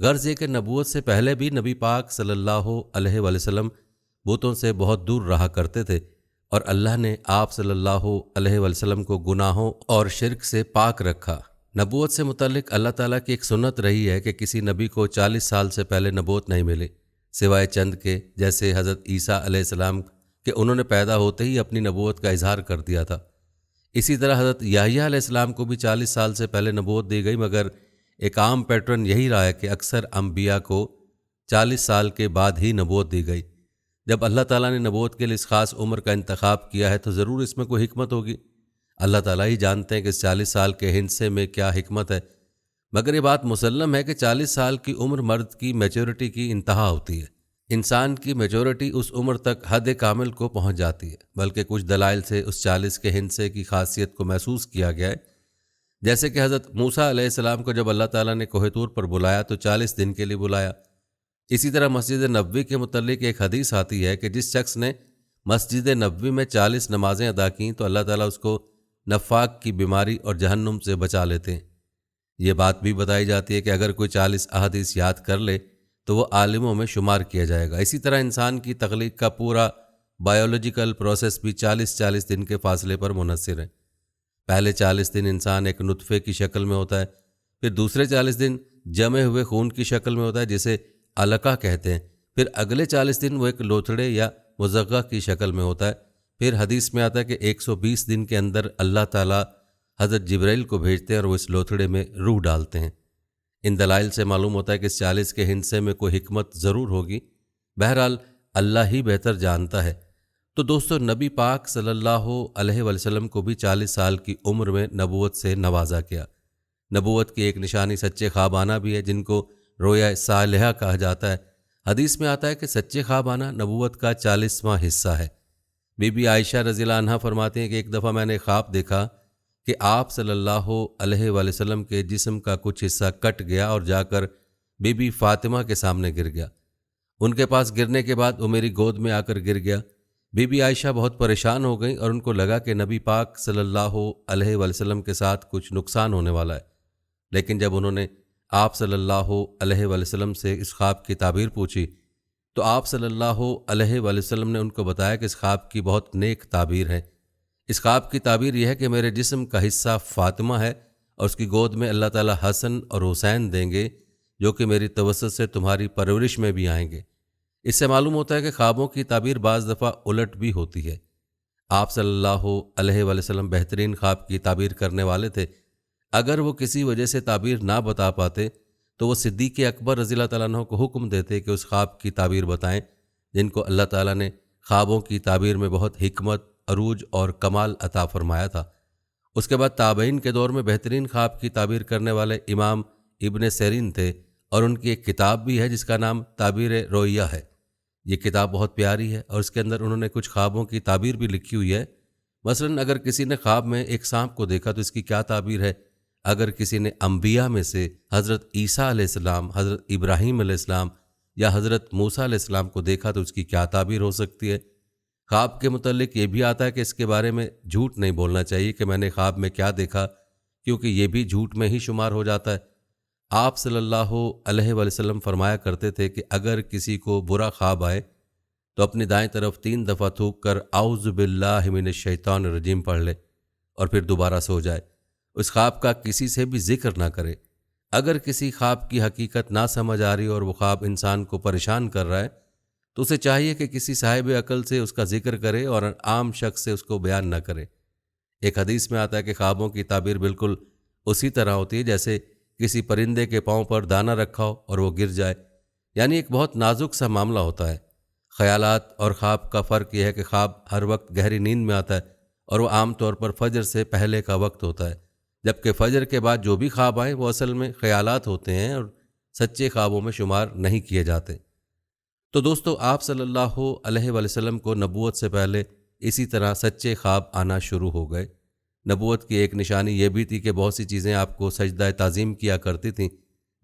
غرض یہ کہ نبوت سے پہلے بھی نبی پاک صلی اللہ علیہ وآلہ وسلم بتوں سے بہت دور رہا کرتے تھے، اور اللہ نے آپ صلی اللہ علیہ وآلہ وسلم کو گناہوں اور شرک سے پاک رکھا۔ نبوت سے متعلق اللہ تعالیٰ کی ایک سنت رہی ہے کہ کسی نبی کو 40 سال سے پہلے نبوت نہیں ملی، سوائے چند کے، جیسے حضرت عیسیٰ علیہ السلام کہ انہوں نے پیدا ہوتے ہی اپنی نبوت کا اظہار کر دیا تھا۔ اسی طرح حضرت یحییٰ علیہ السلام کو بھی 40 سال سے پہلے نبوت دی گئی، مگر ایک عام پیٹرن یہی رہا ہے کہ اکثر انبیاء کو 40 سال کے بعد ہی نبوت دی گئی۔ جب اللہ تعالیٰ نے نبوت کے لیے اس خاص عمر کا انتخاب کیا ہے تو ضرور اس میں کوئی حکمت ہوگی۔ اللہ تعالیٰ ہی جانتے ہیں کہ اس 40 سال کے ہندسے میں کیا حکمت ہے، مگر یہ بات مسلم ہے کہ 40 سال کی عمر مرد کی میچورٹی کی انتہا ہوتی ہے۔ انسان کی میچورٹی اس عمر تک حد کامل کو پہنچ جاتی ہے، بلکہ کچھ دلائل سے اس 40 کے ہندسے کی خاصیت کو محسوس کیا گیا ہے، جیسے کہ حضرت موسیٰ علیہ السلام کو جب اللہ تعالیٰ نے کوہ طور پر بلایا تو 40 دن کے لیے بلایا۔ اسی طرح مسجد نبوی کے متعلق ایک حدیث آتی ہے کہ جس شخص نے مسجد نبوی میں 40 نمازیں ادا کیں تو اللہ تعالیٰ اس کو نفاق کی بیماری اور جہنم سے بچا لیتے ہیں۔ یہ بات بھی بتائی جاتی ہے کہ اگر کوئی 40 احادیث یاد کر لے تو وہ عالموں میں شمار کیا جائے گا۔ اسی طرح انسان کی تخلیق کا پورا بایولوجیکل پروسیس بھی 40 دن کے فاصلے پر منحصر ہے۔ پہلے 40 دن انسان ایک نطفے کی شکل میں ہوتا ہے، پھر دوسرے 40 دن جمے ہوئے خون کی شکل میں ہوتا ہے جسے علقہ کہتے ہیں، پھر اگلے 40 دن وہ ایک لوتھڑے یا مضغہ کی شکل میں ہوتا ہے، پھر حدیث میں آتا ہے کہ 120 دن کے اندر اللہ تعالیٰ حضرت جبرائیل کو بھیجتے ہیں اور وہ اس لوتھڑے میں روح ڈالتے ہیں۔ ان دلائل سے معلوم ہوتا ہے کہ اس 40 کے ہندسے میں کوئی حکمت ضرور ہوگی، بہرحال اللہ ہی بہتر جانتا ہے۔ تو دوستو، نبی پاک صلی اللہ علیہ وآلہ وسلم کو بھی 40 سال کی عمر میں نبوت سے نوازا گیا۔ نبوت کی ایک نشانی سچے خواب آنا بھی ہے، جن کو رویا صالحہ کہا جاتا ہے۔ حدیث میں آتا ہے کہ سچے خواب آنا نبوت کا 40واں حصہ ہے۔ بی بی عائشہ رضی اللہ عنہا فرماتی ہیں کہ ایک دفعہ میں نے خواب دیکھا کہ آپ صلی اللہ علیہ وآلہ وسلم کے جسم کا کچھ حصہ کٹ گیا اور جا کر بی بی فاطمہ کے سامنے گر گیا۔ ان کے پاس گرنے کے بعد وہ میری گود میں آ کر گر گیا۔ بی بی عائشہ بہت پریشان ہو گئیں اور ان کو لگا کہ نبی پاک صلی اللہ علیہ وآلہ وسلم کے ساتھ کچھ نقصان ہونے والا ہے، لیکن جب انہوں نے آپ صلی اللہ علیہ وآلہ وسلم سے اس خواب کی تعبیر پوچھی تو آپ صلی اللہ علیہ وآلہ وسلم نے ان کو بتایا کہ اس خواب کی بہت نیک تعبیر ہے۔ اس خواب کی تعبیر یہ ہے کہ میرے جسم کا حصہ فاطمہ ہے اور اس کی گود میں اللہ تعالیٰ حسن اور حسین دیں گے، جو کہ میری توسط سے تمہاری پرورش میں بھی آئیں گے۔ اس سے معلوم ہوتا ہے کہ خوابوں کی تعبیر بعض دفعہ الٹ بھی ہوتی ہے۔ آپ صلی اللہ علیہ وآلہ وسلم بہترین خواب کی تعبیر کرنے والے تھے۔ اگر وہ کسی وجہ سے تعبیر نہ بتا پاتے تو وہ صدیق اکبر رضی اللہ تعالیٰ عنہ کو حکم دیتے کہ اس خواب کی تعبیر بتائیں، جن کو اللہ تعالیٰ نے خوابوں کی تعبیر میں بہت حکمت، عروج اور کمال عطا فرمایا تھا۔ اس کے بعد تابعین کے دور میں بہترین خواب کی تعبیر کرنے والے امام ابن سیرین تھے، اور ان کی ایک کتاب بھی ہے جس کا نام تعبیر رویہ ہے۔ یہ کتاب بہت پیاری ہے اور اس کے اندر انہوں نے کچھ خوابوں کی تعبیر بھی لکھی ہوئی ہے۔ مثلا اگر کسی نے خواب میں ایک سانپ کو دیکھا تو اس کی کیا تعبیر ہے؟ اگر کسی نے انبیاء میں سے حضرت عیسیٰ علیہ السلام، حضرت ابراہیم علیہ السلام یا حضرت موسیٰ علیہ السلام کو دیکھا تو اس کی کیا تعبیر ہو سکتی ہے؟ خواب کے متعلق یہ بھی آتا ہے کہ اس کے بارے میں جھوٹ نہیں بولنا چاہیے کہ میں نے خواب میں کیا دیکھا، کیونکہ یہ بھی جھوٹ میں ہی شمار ہو جاتا ہے۔ آپ صلی اللہ علیہ وآلہ وسلم فرمایا کرتے تھے کہ اگر کسی کو برا خواب آئے تو اپنی دائیں طرف 3 دفعہ تھوک کر اعوذ باللہ من الشیطان الرجیم پڑھ لے اور پھر دوبارہ سو جائے۔ اس خواب کا کسی سے بھی ذکر نہ کرے۔ اگر کسی خواب کی حقیقت نہ سمجھ آ رہی اور وہ خواب انسان کو پریشان کر رہا ہے تو اسے چاہیے کہ کسی صاحب عقل سے اس کا ذکر کرے اور عام شخص سے اس کو بیان نہ کرے۔ ایک حدیث میں آتا ہے کہ خوابوں کی تعبیر بالکل اسی طرح ہوتی ہے جیسے کسی پرندے کے پاؤں پر دانہ رکھا ہو اور وہ گر جائے، یعنی ایک بہت نازک سا معاملہ ہوتا ہے۔ خیالات اور خواب کا فرق یہ ہے کہ خواب ہر وقت گہری نیند میں آتا ہے اور وہ عام طور پر فجر سے پہلے کا وقت ہوتا ہے، جبکہ فجر کے بعد جو بھی خواب آئیں وہ اصل میں خیالات ہوتے ہیں اور سچے خوابوں میں شمار نہیں کیے جاتے۔ تو دوستو، آپ صلی اللہ علیہ وآلہ وسلم کو نبوت سے پہلے اسی طرح سچے خواب آنا شروع ہو گئے۔ نبوت کی ایک نشانی یہ بھی تھی کہ بہت سی چیزیں آپ کو سجدہ تعظیم کیا کرتی تھیں،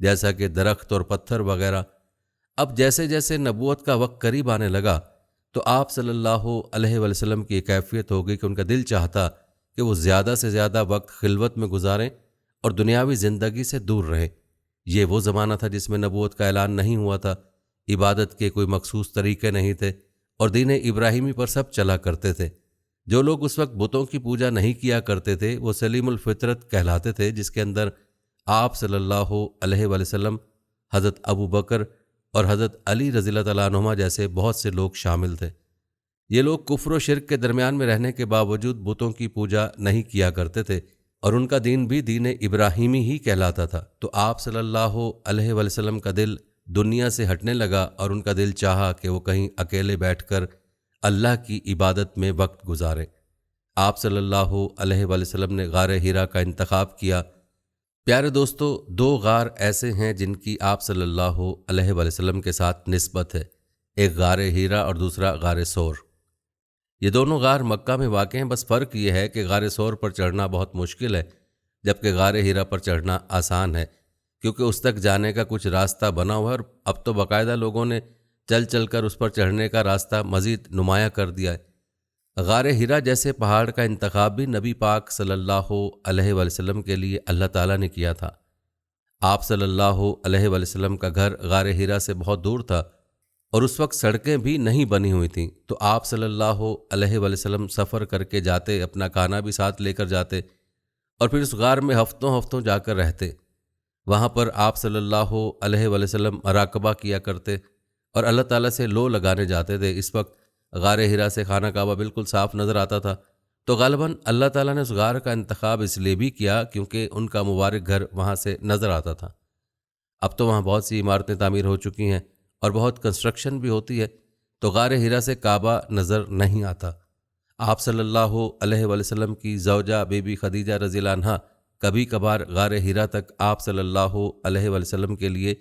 جیسا کہ درخت اور پتھر وغیرہ۔ اب جیسے جیسے نبوت کا وقت قریب آنے لگا تو آپ صلی اللہ علیہ وآلہ وسلم کی ایک کیفیت ہو گئی کہ ان کا دل چاہتا کہ وہ زیادہ سے زیادہ وقت خلوت میں گزاریں اور دنیاوی زندگی سے دور رہیں۔ یہ وہ زمانہ تھا جس میں نبوت کا اعلان نہیں ہوا تھا، عبادت کے کوئی مخصوص طریقے نہیں تھے اور دین ابراہیمی پر سب چلا کرتے تھے۔ جو لوگ اس وقت بتوں کی پوجا نہیں کیا کرتے تھے وہ سلیم الفطرت کہلاتے تھے، جس کے اندر آپ صلی اللہ علیہ وآلہ وسلم، حضرت ابو بکر اور حضرت علی رضی اللہ تعالیٰ عنہما جیسے بہت سے لوگ شامل تھے۔ یہ لوگ کفر و شرک کے درمیان میں رہنے کے باوجود بتوں کی پوجا نہیں کیا کرتے تھے اور ان کا دین بھی دین ابراہیمی ہی کہلاتا تھا۔ تو آپ صلی اللہ علیہ وآلہ وسلم کا دل دنیا سے ہٹنے لگا اور ان کا دل چاہا کہ وہ کہیں اکیلے بیٹھ کر اللہ کی عبادت میں وقت گزاریں۔ آپ صلی اللہ علیہ وآلہ وسلم نے غار حرا کا انتخاب کیا۔ پیارے دوستو، دو غار ایسے ہیں جن کی آپ صلی اللہ علیہ وآلہ وسلم کے ساتھ نسبت ہے، ایک غار حرا اور دوسرا غار ثور۔ یہ دونوں غار مکہ میں واقع ہیں، بس فرق یہ ہے کہ غار ثور پر چڑھنا بہت مشکل ہے جبکہ غار حرا پر چڑھنا آسان ہے، کیونکہ اس تک جانے کا کچھ راستہ بنا ہوا ہے اور اب تو باقاعدہ لوگوں نے چل چل کر اس پر چڑھنے کا راستہ مزید نمایاں کر دیا ہے۔ غار حرا جیسے پہاڑ کا انتخاب بھی نبی پاک صلی اللہ علیہ وآلہ وسلم کے لیے اللہ تعالیٰ نے کیا تھا۔ آپ صلی اللہ علیہ وآلہ وسلم کا گھر غار حرا سے بہت دور تھا اور اس وقت سڑکیں بھی نہیں بنی ہوئی تھیں، تو آپ صلی اللہ علیہ وآلہ وسلم سفر کر کے جاتے، اپنا کھانا بھی ساتھ لے کر جاتے اور پھر اس غار میں ہفتوں ہفتوں جا کر رہتے۔ وہاں پر آپ صلی اللہ علیہ وآلہ وسلم مراقبہ کیا کرتے اور اللہ تعالیٰ سے لو لگانے جاتے تھے۔ اس وقت غار حرا سے خانہ کعبہ بالکل صاف نظر آتا تھا، تو غالباً اللہ تعالیٰ نے اس غار کا انتخاب اس لیے بھی کیا کیونکہ ان کا مبارک گھر وہاں سے نظر آتا تھا۔ اب تو وہاں بہت سی عمارتیں تعمیر ہو چکی ہیں اور بہت کنسٹرکشن بھی ہوتی ہے، تو غار حرا سے کعبہ نظر نہیں آتا۔ آپ صلی اللہ علیہ وآلہ وسلم کی زوجہ بی بی خدیجہ رضی اللہ عنہا کبھی کبھار غار حرا تک آپ صلی اللہ علیہ وآلہ وسلم کے لیے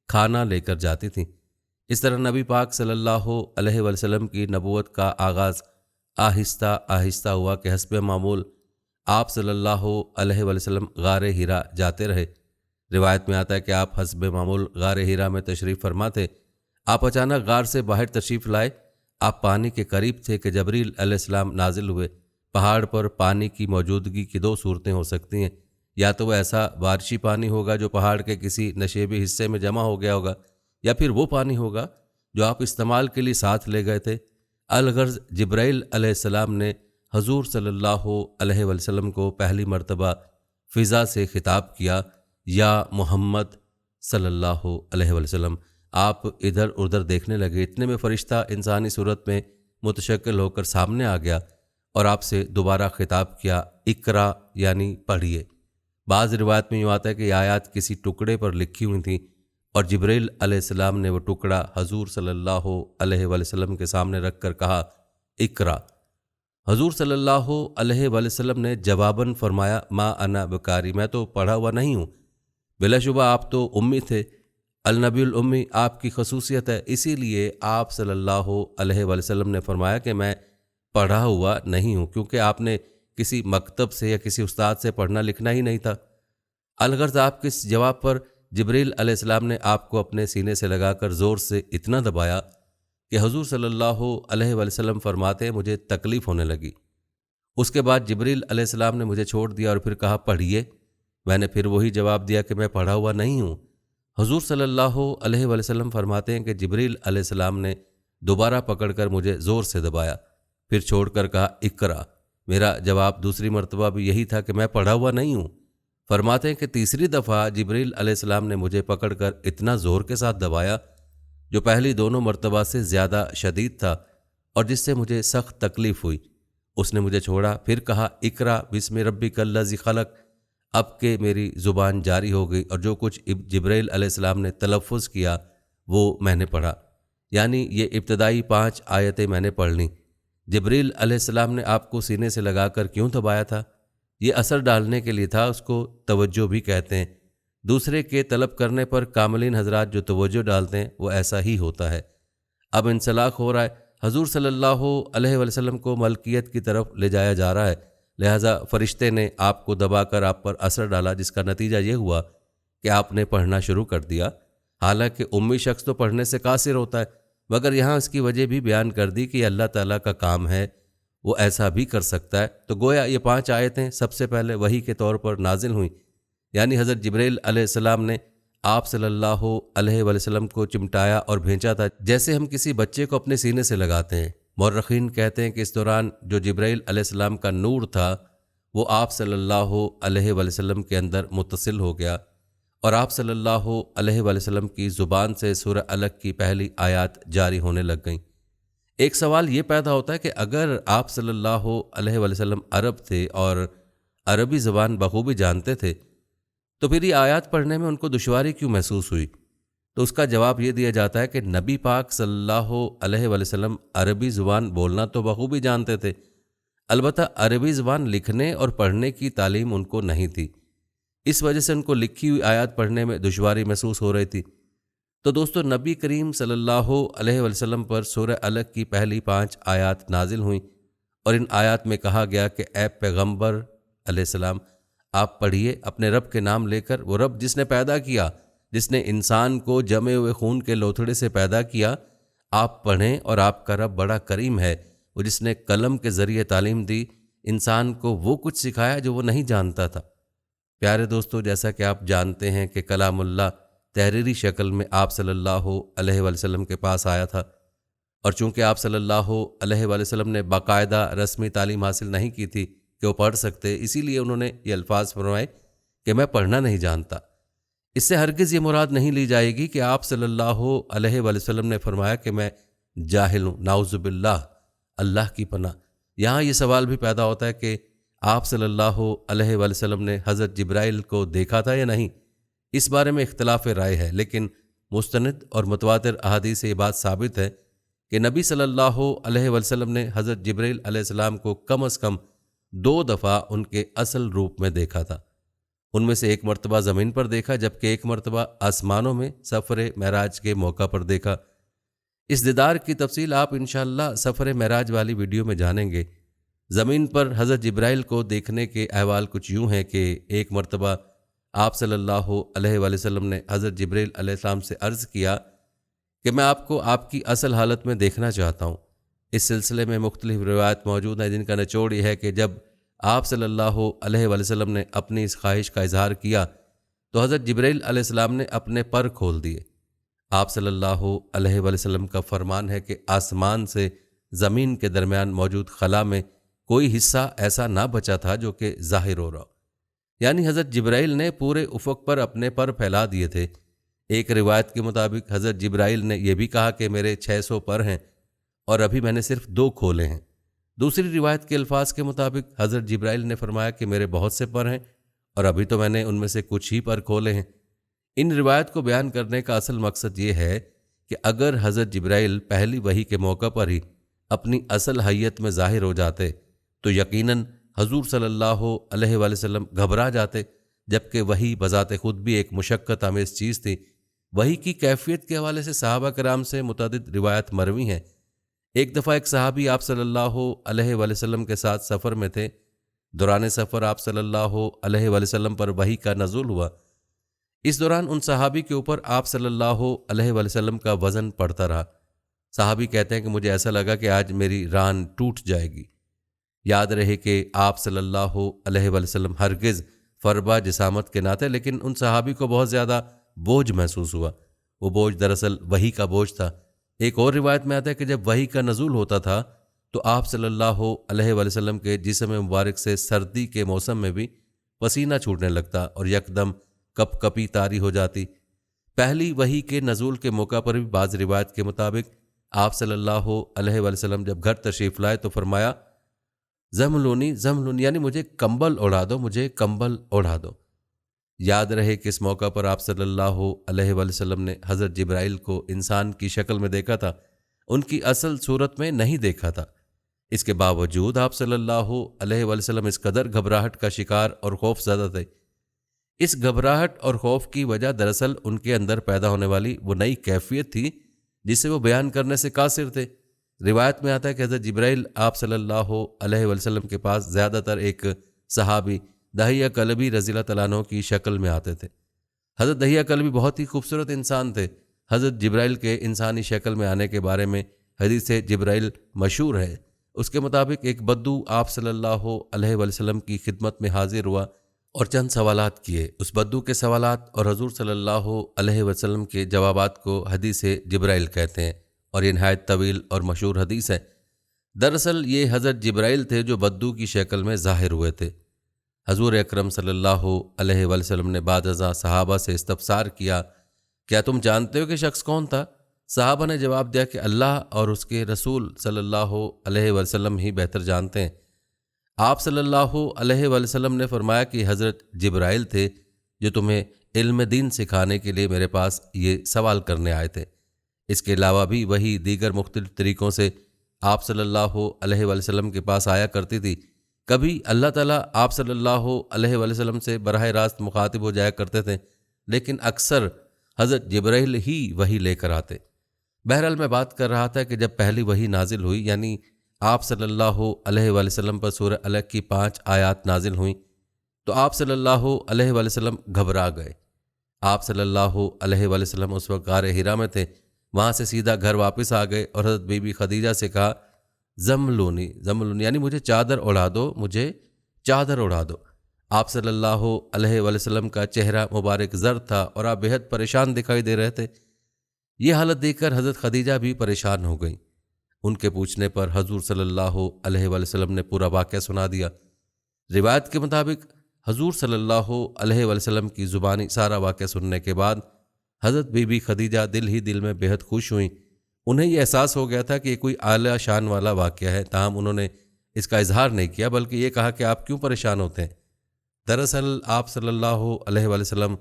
کھانا لے کر جاتی تھیں۔ اس طرح نبی پاک صلی اللہ علیہ وآلہ وسلم کی نبوت کا آغاز آہستہ آہستہ ہوا کہ حسب معمول آپ صلی اللہ علیہ وآلہ وسلم غار حرا جاتے رہے۔ روایت میں آتا ہے کہ آپ حسب معمول غار حرا میں تشریف فرما تھے، آپ اچانک غار سے باہر تشریف لائے۔ آپ پانی کے قریب تھے کہ جبریل علیہ السلام نازل ہوئے۔ پہاڑ پر پانی کی موجودگی کی دو صورتیں ہو سکتی ہیں، یا تو وہ ایسا بارشی پانی ہوگا جو پہاڑ کے کسی نشیبی حصے میں جمع ہو گیا ہوگا، یا پھر وہ پانی ہوگا جو آپ استعمال کے لیے ساتھ لے گئے تھے۔ الغرض جبرائیل علیہ السلام نے حضور صلی اللہ علیہ وآلہ وسلم کو پہلی مرتبہ فضا سے خطاب کیا، یا محمد صلی اللہ علیہ وآلہ وسلم۔ آپ ادھر ادھر دیکھنے لگے، اتنے میں فرشتہ انسانی صورت میں متشکل ہو کر سامنے آ گیا اور آپ سے دوبارہ خطاب کیا، اقرا یعنی پڑھیے۔ بعض روایت میں یوں آتا ہے کہ یہ آیات کسی ٹکڑے پر لکھی ہوئی تھیں اور جبرائیل علیہ السلام نے وہ ٹکڑا حضور صلی اللہ علیہ وآلہ وسلم کے سامنے رکھ کر کہا، اقرا۔ حضور صلی اللہ علیہ وآلہ وسلم نے جواباً فرمایا، ما انا بقاری، میں تو پڑھا ہوا نہیں ہوں۔ بلا شبہ آپ تو امی تھے، النبی الامی آپ کی خصوصیت ہے، اسی لیے آپ صلی اللہ علیہ وآلہ وسلم نے فرمایا کہ میں پڑھا ہوا نہیں ہوں، کیونکہ آپ نے کسی مکتب سے یا کسی استاد سے پڑھنا لکھنا ہی نہیں تھا۔ الغرض آپ کے اس جواب پر جبریل علیہ السلام نے آپ کو اپنے سینے سے لگا کر زور سے اتنا دبایا کہ حضور صلی اللہ علیہ وآلہ وسلم فرماتے ہیں مجھے تکلیف ہونے لگی۔ اس کے بعد جبریل علیہ السلام نے مجھے چھوڑ دیا اور پھر کہا پڑھیے۔ میں نے پھر وہی جواب دیا کہ میں پڑھا ہوا نہیں ہوں۔ حضور صلی اللہ علیہ وآلہ وسلم فرماتے ہیں کہ جبریل علیہ السلام نے دوبارہ پکڑ کر مجھے زور سے دبایا، پھر چھوڑ کر کہا اقرا۔ میرا جواب دوسری مرتبہ بھی یہی تھا کہ میں پڑھا ہوا نہیں ہوں۔ فرماتے ہیں کہ تیسری دفعہ جبریل علیہ السلام نے مجھے پکڑ کر اتنا زور کے ساتھ دبایا جو پہلی دونوں مرتبہ سے زیادہ شدید تھا اور جس سے مجھے سخت تکلیف ہوئی۔ اس نے مجھے چھوڑا، پھر کہا اقرا بسم ربک الذی خلق۔ اب کہ میری زبان جاری ہو گئی اور جو کچھ جبرائیل علیہ السلام نے تلفظ کیا وہ میں نے پڑھا، یعنی یہ ابتدائی 5 آیتیں میں نے پڑھ لیں۔ جبریل علیہ السلام نے آپ کو سینے سے لگا کر کیوں دبایا تھا؟ یہ اثر ڈالنے کے لیے تھا، اس کو توجہ بھی کہتے ہیں۔ دوسرے کے طلب کرنے پر کاملین حضرات جو توجہ ڈالتے ہیں وہ ایسا ہی ہوتا ہے۔ اب انسلاخ ہو رہا ہے، حضور صلی اللہ علیہ وآلہ وسلم کو ملکیت کی طرف لے جایا جا رہا ہے، لہٰذا فرشتے نے آپ کو دبا کر آپ پر اثر ڈالا، جس کا نتیجہ یہ ہوا کہ آپ نے پڑھنا شروع کر دیا۔ حالانکہ امی شخص تو پڑھنے سے قاصر ہوتا ہے، مگر یہاں اس کی وجہ بھی بیان کر دی کہ یہ اللہ تعالیٰ کا کام ہے، وہ ایسا بھی کر سکتا ہے۔ تو گویا یہ 5 آیتیں سب سے پہلے وحی کے طور پر نازل ہوئیں، یعنی حضرت جبرائیل علیہ السلام نے آپ صلی اللہ علیہ وسلم کو چمٹایا اور بھیجا تھا جیسے ہم کسی بچے کو اپنے سینے سے لگاتے ہیں۔ مورخین کہتے ہیں کہ اس دوران جو جبرائیل علیہ السلام کا نور تھا وہ آپ صلی اللہ علیہ وسلم کے اندر متصل ہو گیا، اور آپ صلی اللہ علیہ وسلم کی زبان سے سورہ الگ کی پہلی آیات جاری ہونے لگ گئیں۔ ایک سوال یہ پیدا ہوتا ہے کہ اگر آپ صلی اللہ علیہ وسلم عرب تھے اور عربی زبان بخوبی جانتے تھے تو پھر یہ آیات پڑھنے میں ان کو دشواری کیوں محسوس ہوئی؟ تو اس کا جواب یہ دیا جاتا ہے کہ نبی پاک صلی اللہ علیہ وسلم عربی زبان بولنا تو بخوبی جانتے تھے، البتہ عربی زبان لکھنے اور پڑھنے کی تعلیم ان کو نہیں تھی، اس وجہ سے ان کو لکھی ہوئی آیات پڑھنے میں دشواری محسوس ہو رہی تھی۔ تو دوستو، نبی کریم صلی اللہ علیہ وسلم پر سورہ الگ کی پہلی 5 آیات نازل ہوئیں، اور ان آیات میں کہا گیا کہ اے پیغمبر علیہ السلام، آپ پڑھیے اپنے رب کے نام لے کر، وہ رب جس نے پیدا کیا، جس نے انسان کو جمے ہوئے خون کے لوتھڑے سے پیدا کیا، آپ پڑھیں، اور آپ کا رب بڑا کریم ہے، وہ جس نے قلم کے ذریعے تعلیم دی، انسان کو وہ کچھ سکھایا جو وہ نہیں جانتا تھا۔ پیارے دوستو، جیسا کہ آپ جانتے ہیں کہ کلام اللہ تحریری شکل میں آپ صلی اللہ علیہ وسلم کے پاس آیا تھا، اور چونکہ آپ صلی اللہ علیہ وسلم نے باقاعدہ رسمی تعلیم حاصل نہیں کی تھی کہ وہ پڑھ سکتے، اسی لیے انہوں نے یہ الفاظ فرمائے کہ میں پڑھنا نہیں جانتا۔ اس سے ہرگز یہ مراد نہیں لی جائے گی کہ آپ صلی اللہ علیہ وسلم نے فرمایا کہ میں جاہل ہوں، نعوذ باللہ، اللہ کی پناہ۔ یہاں یہ سوال بھی پیدا ہوتا ہے کہ آپ صلی اللہ علیہ وسلم نے حضرت جبرائیل کو دیکھا تھا یا نہیں؟ اس بارے میں اختلاف رائے ہے، لیکن مستند اور متواتر احادیث سے یہ بات ثابت ہے کہ نبی صلی اللہ علیہ وسلم نے حضرت جبرائیل علیہ السلام کو کم از کم 2 دفعہ ان کے اصل روپ میں دیکھا تھا۔ ان میں سے ایک مرتبہ زمین پر دیکھا، جبکہ ایک مرتبہ آسمانوں میں سفر معراج کے موقع پر دیکھا۔ اس دیدار کی تفصیل آپ انشاءاللہ سفر معراج والی ویڈیو میں جانیں گے۔ زمین پر حضرت جبرائیل کو دیکھنے کے احوال کچھ یوں ہیں کہ ایک مرتبہ آپ صلی اللہ علیہ وسلم نے حضرت جبرائیل علیہ السلام سے عرض کیا کہ میں آپ کو آپ کی اصل حالت میں دیکھنا چاہتا ہوں۔ اس سلسلے میں مختلف روایات موجود ہیں، جن کا نچوڑ یہ ہے کہ جب آپ صلی اللہ علیہ وسلم نے اپنی اس خواہش کا اظہار کیا تو حضرت جبرائیل علیہ السلام نے اپنے پر کھول دیے۔ آپ صلی اللہ علیہ وسلم کا فرمان ہے کہ آسمان سے زمین کے درمیان موجود خلا میں کوئی حصہ ایسا نہ بچا تھا جو کہ ظاہر ہو رہا، یعنی حضرت جبرائیل نے پورے افق پر اپنے پر پھیلا دیے تھے۔ ایک روایت کے مطابق حضرت جبرائیل نے یہ بھی کہا کہ میرے 600 پر ہیں اور ابھی میں نے صرف 2 کھولے ہیں۔ دوسری روایت کے الفاظ کے مطابق حضرت جبرائیل نے فرمایا کہ میرے بہت سے پر ہیں اور ابھی تو میں نے ان میں سے کچھ ہی پر کھولے ہیں۔ ان روایت کو بیان کرنے کا اصل مقصد یہ ہے کہ اگر حضرت جبرائیل پہلی وحی کے موقع پر ہی اپنی اصل حیت میں ظاہر ہو جاتے تو یقیناً حضور صلی اللہ علیہ وسلم گھبرا جاتے، جبکہ وحی بذات خود بھی ایک مشقت آمیز چیز تھی۔ وحی کی کیفیت کے حوالے سے صحابہ کرام سے متعدد روایت مروی ہیں۔ ایک دفعہ ایک صحابی آپ صلی اللہ علیہ وسلم کے ساتھ سفر میں تھے۔ دوران سفر آپ صلی اللہ علیہ وسلم پر وحی کا نزول ہوا۔ اس دوران ان صحابی کے اوپر آپ صلی اللہ علیہ وسلم کا وزن پڑتا رہا۔ صحابی کہتے ہیں کہ مجھے ایسا لگا کہ آج میری ران ٹوٹ جائے گی۔ یاد رہے کہ آپ صلی اللہ علیہ وسلم ہرگز فربا جسامت کے نہ تھے، لیکن ان صحابی کو بہت زیادہ بوجھ محسوس ہوا۔ وہ بوجھ دراصل وحی کا بوجھ تھا۔ ایک اور روایت میں آتا ہے کہ جب وحی کا نزول ہوتا تھا تو آپ صلی اللہ علیہ وسلم کے جسم مبارک سے سردی کے موسم میں بھی پسینہ چھوٹنے لگتا اور یکدم کپ کپی طاری ہو جاتی۔ پہلی وحی کے نزول کے موقع پر بھی بعض روایت کے مطابق آپ صلی اللہ علیہ وسلم جب گھر تشریف لائے تو فرمایا زملونی زملونی، یعنی مجھے کمبل اڑا دو، مجھے کمبل اڑا دو۔ یاد رہے کہ اس موقع پر آپ صلی اللہ علیہ وسلم نے حضرت جبرائیل کو انسان کی شکل میں دیکھا تھا، ان کی اصل صورت میں نہیں دیکھا تھا۔ اس کے باوجود آپ صلی اللہ علیہ وسلم اس قدر گھبراہٹ کا شکار اور خوف زدہ تھے۔ اس گھبراہٹ اور خوف کی وجہ دراصل ان کے اندر پیدا ہونے والی وہ نئی کیفیت تھی جسے وہ بیان کرنے سے قاصر تھے۔ روایت میں آتا ہے کہ حضرت جبرائیل آپ صلی اللہ علیہ وسلم کے پاس زیادہ تر ایک صحابی دحیہ کلبی رضی اللہ تعالیٰ عنہ کی شکل میں آتے تھے۔ حضرت دحیہ کلبی بہت ہی خوبصورت انسان تھے۔ حضرت جبرائیل کے انسانی شکل میں آنے کے بارے میں حدیث جبرائیل مشہور ہے۔ اس کے مطابق ایک بدو آپ صلی اللہ علیہ وسلم کی خدمت میں حاضر ہوا اور چند سوالات کیے۔ اس بدو کے سوالات اور حضور صلی اللہ علیہ وسلم کے جوابات کو حدیث جبرائیل کہتے ہیں، اور یہ نہایت طویل اور مشہور حدیث ہے۔ دراصل یہ حضرت جبرائیل تھے جو بدو کی شکل میں ظاہر ہوئے تھے۔ حضور اکرم صلی اللہ علیہ وسلم نے بعد ازاں صحابہ سے استفسار کیا، کیا تم جانتے ہو کہ شخص کون تھا؟ صحابہ نے جواب دیا کہ اللہ اور اس کے رسول صلی اللہ علیہ وسلم ہی بہتر جانتے ہیں۔ آپ صلی اللہ علیہ وسلم نے فرمایا کہ حضرت جبرائیل تھے جو تمہیں علم دین سکھانے کے لیے میرے پاس یہ سوال کرنے آئے تھے۔ اس کے علاوہ بھی وہی دیگر مختلف طریقوں سے آپ صلی اللہ علیہ وسلم کے پاس آیا کرتی تھی۔ کبھی اللہ تعالیٰ آپ صلی اللہ علیہ وسلم سے براہ راست مخاطب ہو جایا کرتے تھے، لیکن اکثر حضرت جبرائیل ہی وہی لے کر آتے۔ بہرحال میں بات کر رہا تھا کہ جب پہلی وحی نازل ہوئی، یعنی آپ صلی اللہ علیہ وسلم پر سورہ الگ کی 5 آیات نازل ہوئیں، تو آپ صلی اللہ علیہ وسلم گھبرا گئے۔ آپ صلی اللہ علیہ وسلم اس وقت غار حرا میں تھے۔ وہاں سے سیدھا گھر واپس آ گئے اور حضرت بی بی خدیجہ سے کہا، زملونی یعنی مجھے چادر اڑا دو، مجھے چادر اڑا دو۔ آپ صلی اللہ علیہ وسلم کا چہرہ مبارک زرد تھا اور آپ بہت پریشان دکھائی دے رہے تھے۔ یہ حالت دیکھ کر حضرت خدیجہ بھی پریشان ہو گئیں۔ ان کے پوچھنے پر حضور صلی اللہ علیہ وسلم نے پورا واقعہ سنا دیا۔ روایت کے مطابق حضور صلی اللہ علیہ وسلم کی زبانی سارا واقعہ سننے کے بعد حضرت بی بی خدیجہ دل ہی دل میں بہت خوش ہوئیں۔ انہیں یہ احساس ہو گیا تھا کہ یہ کوئی اعلیٰ شان والا واقعہ ہے، تاہم انہوں نے اس کا اظہار نہیں کیا، بلکہ یہ کہا کہ آپ کیوں پریشان ہوتے ہیں۔ دراصل آپ صلی اللہ علیہ وسلم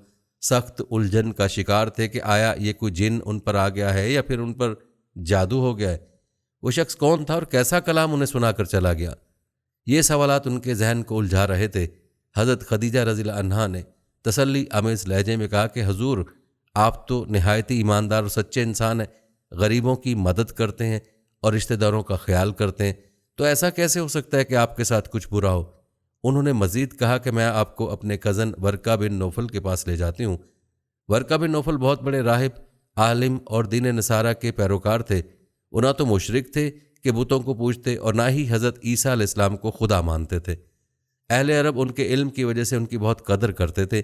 سخت الجھن کا شکار تھے کہ آیا یہ کوئی جن ان پر آ گیا ہے یا پھر ان پر جادو ہو گیا ہے۔ وہ شخص کون تھا اور کیسا کلام انہیں سنا کر چلا گیا؟ یہ سوالات ان کے ذہن کو الجھا رہے تھے۔ حضرت خدیجہ رضی اللہ عنہا نے تسلی آمیز لہجے میں کہا کہ حضور، آپ تو نہایت ہی ایماندار اور سچے انسان ہیں، غریبوں کی مدد کرتے ہیں اور رشتہ داروں کا خیال کرتے ہیں، تو ایسا کیسے ہو سکتا ہے کہ آپ کے ساتھ کچھ برا ہو؟ انہوں نے مزید کہا کہ میں آپ کو اپنے کزن ورقہ بن نوفل کے پاس لے جاتی ہوں۔ ورقہ بن نوفل بہت بڑے راہب، عالم اور دین نصارہ کے پیروکار تھے۔ وہ نہ تو مشرک تھے کہ بتوں کو پوجتے اور نہ ہی حضرت عیسیٰ علیہ السلام کو خدا مانتے تھے۔ اہل عرب ان کے علم کی وجہ سے ان کی بہت قدر کرتے تھے۔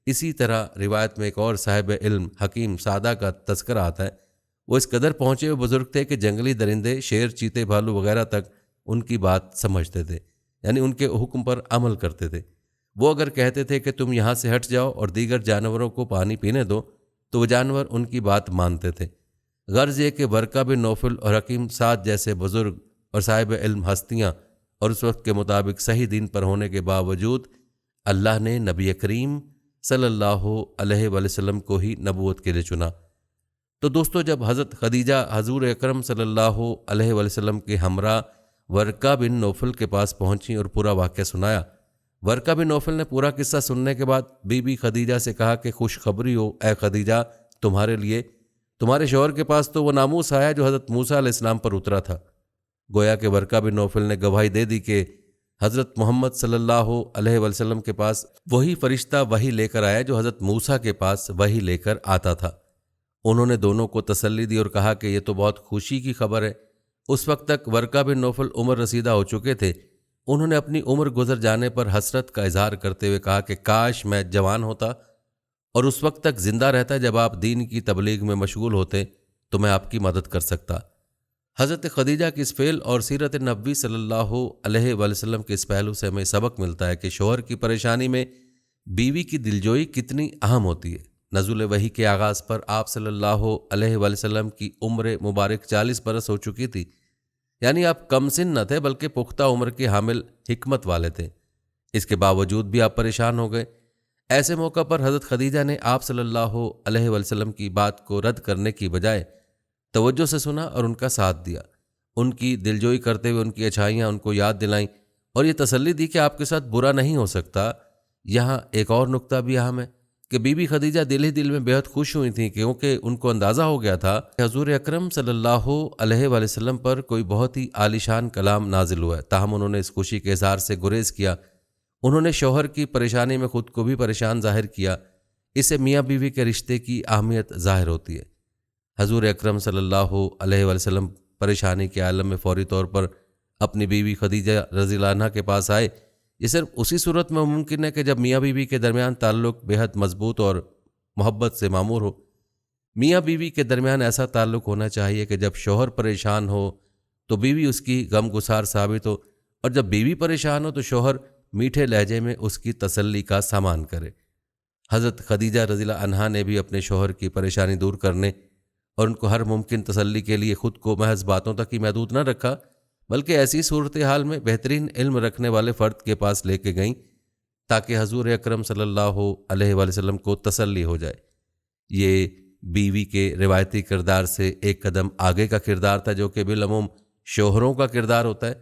اسی طرح روایت میں ایک اور صاحب علم حکیم سادہ کا تذکرہ آتا ہے۔ وہ اس قدر پہنچے ہوئے بزرگ تھے کہ جنگلی درندے، شیر، چیتے، بھالو وغیرہ تک ان کی بات سمجھتے تھے، یعنی ان کے حکم پر عمل کرتے تھے۔ وہ اگر کہتے تھے کہ تم یہاں سے ہٹ جاؤ اور دیگر جانوروں کو پانی پینے دو، تو وہ جانور ان کی بات مانتے تھے۔ غرض یہ کہ ورقہ بن نوفل اور حکیم سعد جیسے بزرگ اور صاحب علم ہستیاں اور اس وقت کے مطابق صحیح دین پر ہونے کے باوجود اللہ نے نبی کریم صلی اللہ علیہ وسلم کو ہی نبوت کے لیے چنا۔ تو دوستو، جب حضرت خدیجہ حضور اکرم صلی اللہ علیہ وسلم کے ہمراہ ورقہ بن نوفل کے پاس پہنچیں اور پورا واقعہ سنایا، ورقہ بن نوفل نے پورا قصہ سننے کے بعد بی بی خدیجہ سے کہا کہ خوشخبری ہو اے خدیجہ تمہارے لیے، تمہارے شوہر کے پاس تو وہ ناموس آیا جو حضرت موسیٰ علیہ السلام پر اترا تھا۔ گویا کہ ورقہ بن نوفل نے گواہی دے دی کہ حضرت محمد صلی اللہ علیہ وسلم کے پاس وہی فرشتہ وحی لے کر آیا جو حضرت موسیٰ کے پاس وحی لے کر آتا تھا۔ انہوں نے دونوں کو تسلی دی اور کہا کہ یہ تو بہت خوشی کی خبر ہے۔ اس وقت تک ورقہ بن نوفل عمر رسیدہ ہو چکے تھے۔ انہوں نے اپنی عمر گزر جانے پر حسرت کا اظہار کرتے ہوئے کہا کہ کاش میں جوان ہوتا اور اس وقت تک زندہ رہتا جب آپ دین کی تبلیغ میں مشغول ہوتے تو میں آپ کی مدد کر سکتا۔ حضرت خدیجہ کی اس فعل اور سیرت نبوی صلی اللہ علیہ وسلم کے اس پہلو سے ہمیں سبق ملتا ہے کہ شوہر کی پریشانی میں بیوی کی دلجوئی کتنی اہم ہوتی ہے۔ نزول وحی کے آغاز پر آپ صلی اللہ علیہ وسلم کی عمر مبارک 40 برس ہو چکی تھی، یعنی آپ کم سن نہ تھے بلکہ پختہ عمر کے حامل حکمت والے تھے۔ اس کے باوجود بھی آپ پریشان ہو گئے۔ ایسے موقع پر حضرت خدیجہ نے آپ صلی اللہ علیہ وسلم کی بات کو رد کرنے کی بجائے توجہ سے سنا اور ان کا ساتھ دیا۔ ان کی دلجوئی کرتے ہوئے ان کی اچھائیاں ان کو یاد دلائیں اور یہ تسلی دی کہ آپ کے ساتھ برا نہیں ہو سکتا۔ یہاں ایک اور نقطہ بھی اہم ہے کہ بی بی خدیجہ دل ہی دل میں بہت خوش ہوئی تھیں، کیونکہ ان کو اندازہ ہو گیا تھا کہ حضور اکرم صلی اللہ علیہ وسلم پر کوئی بہت ہی عالیشان کلام نازل ہوا ہے۔ تاہم انہوں نے اس خوشی کے اظہار سے گریز کیا۔ انہوں نے شوہر کی پریشانی میں خود کو بھی پریشان ظاہر کیا۔ اس سے میاں بیوی کے رشتے کی اہمیت ظاہر ہوتی ہے۔ حضور اکرم صلی اللہ علیہ وسلم پریشانی کے عالم میں فوری طور پر اپنی بیوی خدیجہ رضی اللہ عنہا کے پاس آئے یہ صرف اسی صورت میں ممکن ہے کہ جب میاں بیوی کے درمیان تعلق بے حد مضبوط اور محبت سے معمور ہو۔ میاں بیوی کے درمیان ایسا تعلق ہونا چاہیے کہ جب شوہر پریشان ہو تو بیوی اس کی غم گسار ثابت ہو، اور جب بیوی پریشان ہو تو شوہر میٹھے لہجے میں اس کی تسلی کا سامان کرے۔ حضرت خدیجہ رضی اللہ عنہا نے بھی اپنے شوہر کی پریشانی دور کرنے اور ان کو ہر ممکن تسلی کے لیے خود کو محض باتوں تک ہی محدود نہ رکھا، بلکہ ایسی صورتحال میں بہترین علم رکھنے والے فرد کے پاس لے کے گئیں تاکہ حضور اکرم صلی اللہ علیہ وآلہ وسلم کو تسلی ہو جائے۔ یہ بیوی کے روایتی کردار سے ایک قدم آگے کا کردار تھا، جو کہ بالعموم شوہروں کا کردار ہوتا ہے۔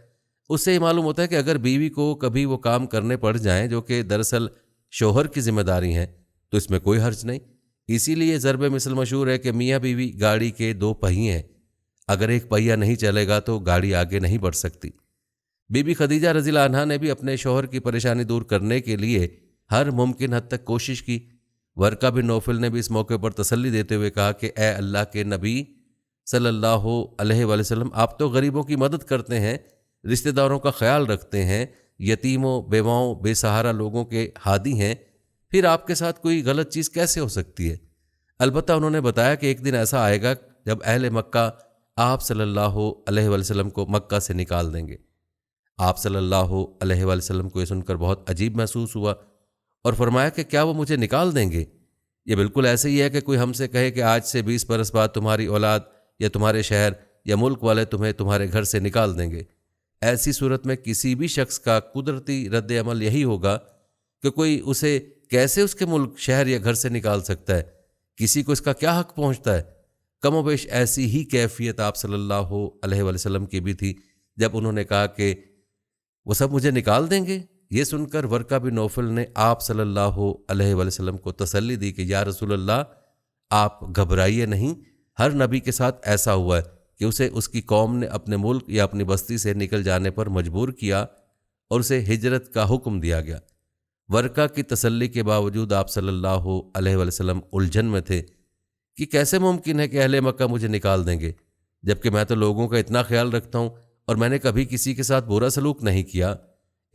اس سے یہ معلوم ہوتا ہے کہ اگر بیوی کو کبھی وہ کام کرنے پڑ جائیں جو کہ دراصل شوہر کی ذمہ داری ہیں تو اس میں کوئی حرج نہیں۔ اسی لیے ضرب مثل مشہور ہے کہ میاں بیوی گاڑی کے دو پہیے ہیں، اگر ایک پہیہ نہیں چلے گا تو گاڑی آگے نہیں بڑھ سکتی۔ بی بی خدیجہ رضی اللہ عنہا نے بھی اپنے شوہر کی پریشانی دور کرنے کے لیے ہر ممکن حد تک کوشش کی۔ ورقہ بن نوفل نے بھی اس موقع پر تسلی دیتے ہوئے کہا کہ اے اللہ کے نبی صلی اللہ علیہ وآلہ وسلم، آپ تو غریبوں کی مدد کرتے ہیں، رشتہ داروں کا خیال رکھتے ہیں، یتیموں، بیواؤں، بے سہارا لوگوں کے ہادی ہیں، پھر آپ کے ساتھ کوئی غلط چیز کیسے ہو سکتی ہے؟ البتہ انہوں نے بتایا کہ ایک دن ایسا آئے گا جب اہل مکہ آپ صلی اللہ علیہ وآلہ وسلم کو مکہ سے نکال دیں گے۔ آپ صلی اللہ علیہ وآلہ وسلم کو یہ سن کر بہت عجیب محسوس ہوا اور فرمایا کہ کیا وہ مجھے نکال دیں گے؟ یہ بالکل ایسے ہی ہے کہ کوئی ہم سے کہے کہ آج سے 20 برس بعد تمہاری اولاد یا تمہارے شہر یا ملک والے تمہیں تمہارے گھر سے نکال دیں گے۔ ایسی صورت میں کسی بھی شخص کا قدرتی رد عمل یہی ہوگا کہ کوئی اسے کیسے اس کے ملک، شہر یا گھر سے نکال سکتا ہے؟ کسی کو اس کا کیا حق پہنچتا ہے؟ کم و بیش ایسی ہی کیفیت آپ صلی اللہ علیہ وآلہ وسلم کی بھی تھی جب انہوں نے کہا کہ وہ سب مجھے نکال دیں گے۔ یہ سن کر ورقہ بن نوفل نے آپ صلی اللہ علیہ وآلہ وسلم کو تسلی دی کہ یا رسول اللہ، آپ گھبرائیے نہیں، ہر نبی کے ساتھ ایسا ہوا ہے کہ اسے اس کی قوم نے اپنے ملک یا اپنی بستی سے نکل جانے پر مجبور کیا اور اسے ہجرت کا حکم دیا گیا۔ ورقہ کی تسلی کے باوجود آپ صلی اللہ علیہ وآلہ وسلم الجھن میں تھے کہ کیسے ممکن ہے کہ اہل مکہ مجھے نکال دیں گے، جبکہ میں تو لوگوں کا اتنا خیال رکھتا ہوں اور میں نے کبھی کسی کے ساتھ برا سلوک نہیں کیا۔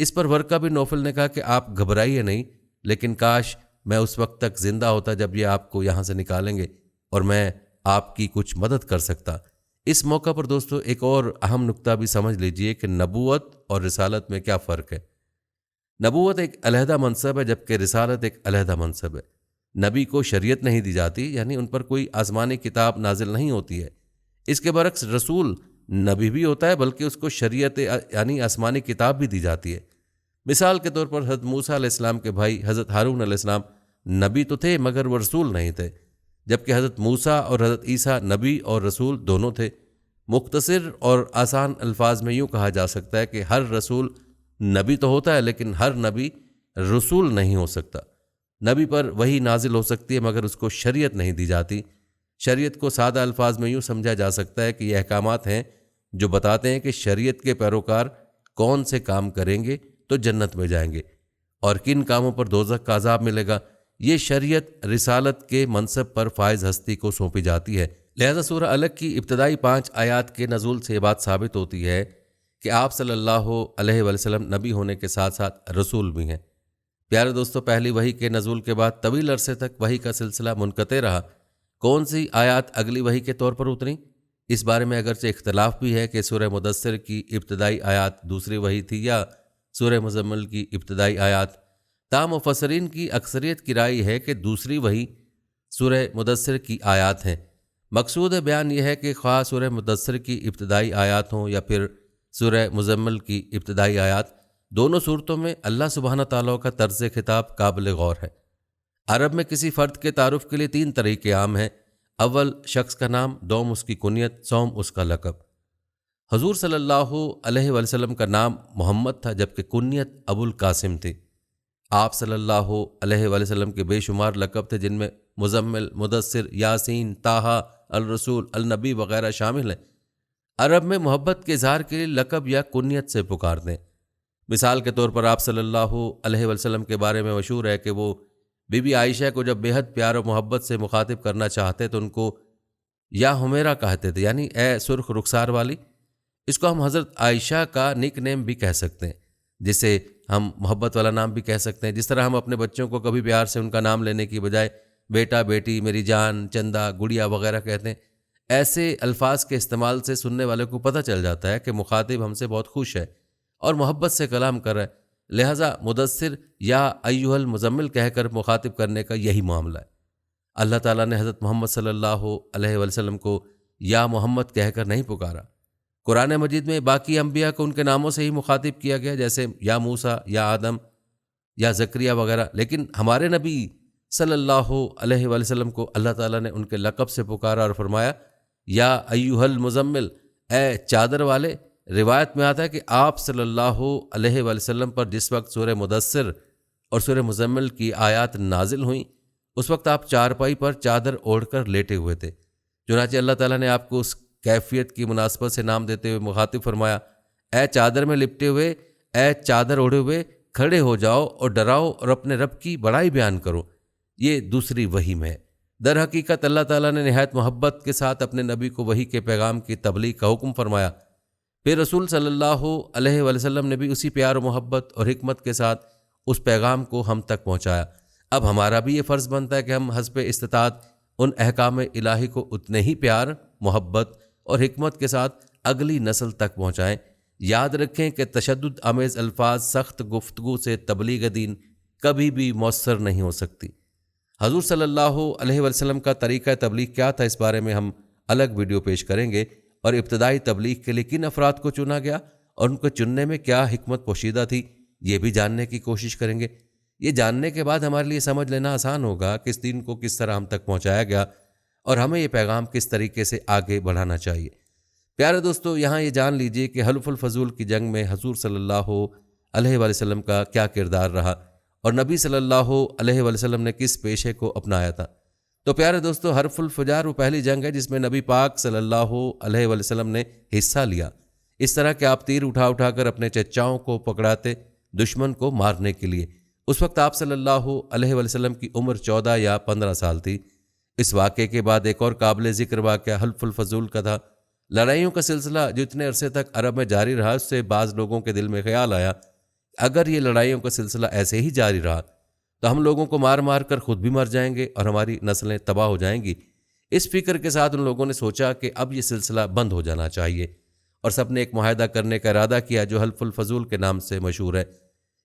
اس پر ورقہ بن نوفل نے کہا کہ آپ گھبرائیے نہیں، لیکن کاش میں اس وقت تک زندہ ہوتا جب یہ آپ کو یہاں سے نکالیں گے اور میں آپ کی کچھ مدد کر سکتا۔ اس موقع پر دوستو ایک اور اہم نکتہ بھی سمجھ لیجئے کہ نبوت اور رسالت میں کیا فرق ہے۔ نبوت ایک علیحدہ منصب ہے جبکہ رسالت ایک علیحدہ منصب ہے۔ نبی کو شریعت نہیں دی جاتی، یعنی ان پر کوئی آسمانی کتاب نازل نہیں ہوتی ہے۔ اس کے برعکس رسول نبی بھی ہوتا ہے بلکہ اس کو شریعت یعنی آسمانی کتاب بھی دی جاتی ہے۔ مثال کے طور پر حضرت موسیٰ علیہ السلام کے بھائی حضرت ہارون علیہ السلام نبی تو تھے مگر وہ رسول نہیں تھے، جبکہ حضرت موسیٰ اور حضرت عیسیٰ نبی اور رسول دونوں تھے۔ مختصر اور آسان الفاظ میں یوں کہا جا سکتا ہے کہ ہر رسول نبی تو ہوتا ہے لیکن ہر نبی رسول نہیں ہو سکتا۔ نبی پر وحی نازل ہو سکتی ہے مگر اس کو شریعت نہیں دی جاتی۔ شریعت کو سادہ الفاظ میں یوں سمجھا جا سکتا ہے کہ یہ احکامات ہیں جو بتاتے ہیں کہ شریعت کے پیروکار کون سے کام کریں گے تو جنت میں جائیں گے اور کن کاموں پر دوزخ کا عذاب ملے گا۔ یہ شریعت رسالت کے منصب پر فائز ہستی کو سونپی جاتی ہے۔ لہذا سورہ الگ کی ابتدائی 5 آیات کے نزول سے یہ بات ثابت ہوتی ہے کہ آپ صلی اللہ علیہ وآلہ وسلم نبی ہونے کے ساتھ ساتھ رسول بھی ہیں۔ پیارے دوستو، پہلی وحی کے نزول کے بعد طویل عرصے تک وحی کا سلسلہ منقطع رہا۔ کون سی آیات اگلی وحی کے طور پر اتریں، اس بارے میں اگرچہ اختلاف بھی ہے کہ سورہ مدثر کی ابتدائی آیات دوسری وحی تھی یا سورہ مزمل کی ابتدائی آیات، تاہم مفسرین کی اکثریت کی رائے ہے کہ دوسری وحی سورہ مدثر کی آیات ہیں۔ مقصود بیان یہ ہے کہ خواہ سورہ مدثر کی ابتدائی آیات ہوں یا پھر سورہ مزمل کی ابتدائی آیات، دونوں صورتوں میں اللہ سبحانہ تعالیٰ کا طرز خطاب قابل غور ہے۔ عرب میں کسی فرد کے تعارف کے لیے 3 طریقے عام ہیں۔ اول شخص کا نام، دوم اس کی کنیت، سوم اس کا لقب۔ حضور صلی اللہ علیہ وآلہ وسلم کا نام محمد تھا جبکہ کنیت ابو القاسم تھی۔ آپ صلی اللہ علیہ وآلہ وسلم کے بے شمار لقب تھے جن میں مزمل، مدثر، یاسین، طٰہٰ، الرسول، النبی وغیرہ شامل ہیں۔ عرب میں محبت کے اظہار کے لیے لقب یا کنیت سے پکارتے ہیں۔ مثال کے طور پر آپ صلی اللہ علیہ وآلہ وسلم کے بارے میں مشہور ہے کہ وہ بی بی عائشہ کو جب بے حد پیار و محبت سے مخاطب کرنا چاہتے تو ان کو یا حمیرہ کہتے تھے، یعنی اے سرخ رخسار والی۔ اس کو ہم حضرت عائشہ کا نک نیم بھی کہہ سکتے ہیں۔ جسے ہم محبت والا نام بھی کہہ سکتے ہیں. جس طرح ہم اپنے بچوں کو کبھی پیار سے ان کا نام لینے کی بجائے بیٹا بیٹی میری جان چندہ گڑیا وغیرہ کہتے ہیں، ایسے الفاظ کے استعمال سے سننے والے کو پتہ چل جاتا ہے کہ مخاطب ہم سے بہت خوش ہے اور محبت سے کلام کر رہا ہے. لہٰذا مدثر یا ایھا المزمل کہہ کر مخاطب کرنے کا یہی معاملہ ہے. اللہ تعالیٰ نے حضرت محمد صلی اللہ علیہ وسلم کو یا محمد کہہ کر نہیں پکارا. قرآن مجید میں باقی انبیاء کو ان کے ناموں سے ہی مخاطب کیا گیا، جیسے یا موسیٰ یا آدم یا زکریا وغیرہ، لیکن ہمارے نبی صلی اللہ علیہ وسلم کو اللہ تعالیٰ نے ان کے لقب سے پکارا اور فرمایا یا ایھا المزمل، اے چادر والے. روایت میں آتا ہے کہ آپ صلی اللہ علیہ وسلم پر جس وقت سورہ مدثر اور سورہ مزمل کی آیات نازل ہوئیں اس وقت آپ چارپائی پر چادر اوڑھ کر لیٹے ہوئے تھے. چنانچہ اللہ تعالیٰ نے آپ کو اس کیفیت کی مناسبت سے نام دیتے ہوئے مخاطب فرمایا اے چادر میں لپٹے ہوئے، اے چادر اوڑھے ہوئے، کھڑے ہو جاؤ اور ڈراؤ اور اپنے رب کی بڑائی بیان کرو. یہ دوسری وحی میں ہے. در حقیقت اللہ تعالیٰ نے نہایت محبت کے ساتھ اپنے نبی کو وحی کے پیغام کی تبلیغ کا حکم فرمایا. پھر رسول صلی اللہ علیہ وسلم نے بھی اسی پیار و محبت اور حکمت کے ساتھ اس پیغام کو ہم تک پہنچایا. اب ہمارا بھی یہ فرض بنتا ہے کہ ہم حسب استطاعت ان احکام الہی کو اتنے ہی پیار، محبت اور حکمت کے ساتھ اگلی نسل تک پہنچائیں. یاد رکھیں کہ تشدد آمیز الفاظ، سخت گفتگو سے تبلیغ دین کبھی بھی مؤثر نہیں ہو سکتی. حضور صلی اللہ علیہ وسلم کا طریقہ تبلیغ کیا تھا، اس بارے میں ہم الگ ویڈیو پیش کریں گے، اور ابتدائی تبلیغ کے لیے کن افراد کو چنا گیا اور ان کو چننے میں کیا حکمت پوشیدہ تھی، یہ بھی جاننے کی کوشش کریں گے. یہ جاننے کے بعد ہمارے لیے سمجھ لینا آسان ہوگا کہ اس دین کو کس طرح ہم تک پہنچایا گیا اور ہمیں یہ پیغام کس طریقے سے آگے بڑھانا چاہیے. پیارے دوستو، یہاں یہ جان لیجئے کہ حلف الفضول کی جنگ میں حضور صلی اللہ علیہ وسلم کا کیا کردار رہا اور نبی صلی اللہ علیہ وسلم نے کس پیشے کو اپنایا تھا. تو پیارے دوستو، حلف الفجار وہ پہلی جنگ ہے جس میں نبی پاک صلی اللہ علیہ وسلم نے حصہ لیا. اس طرح کہ آپ تیر اٹھا اٹھا کر اپنے چچاؤں کو پکڑاتے دشمن کو مارنے کے لیے. اس وقت آپ صلی اللہ علیہ وسلم کی عمر 14 یا 15 سال تھی. اس واقعے کے بعد ایک اور قابل ذکر واقعہ حلف الفضول کا تھا. لڑائیوں کا سلسلہ جو اتنے عرصے تک عرب میں جاری رہا، اس سے بعض لوگوں کے دل میں خیال آیا اگر یہ لڑائیوں کا سلسلہ ایسے ہی جاری رہا تو ہم لوگوں کو مار مار کر خود بھی مر جائیں گے اور ہماری نسلیں تباہ ہو جائیں گی. اس فکر کے ساتھ ان لوگوں نے سوچا کہ اب یہ سلسلہ بند ہو جانا چاہیے اور سب نے ایک معاہدہ کرنے کا ارادہ کیا جو حلف الفضول کے نام سے مشہور ہے.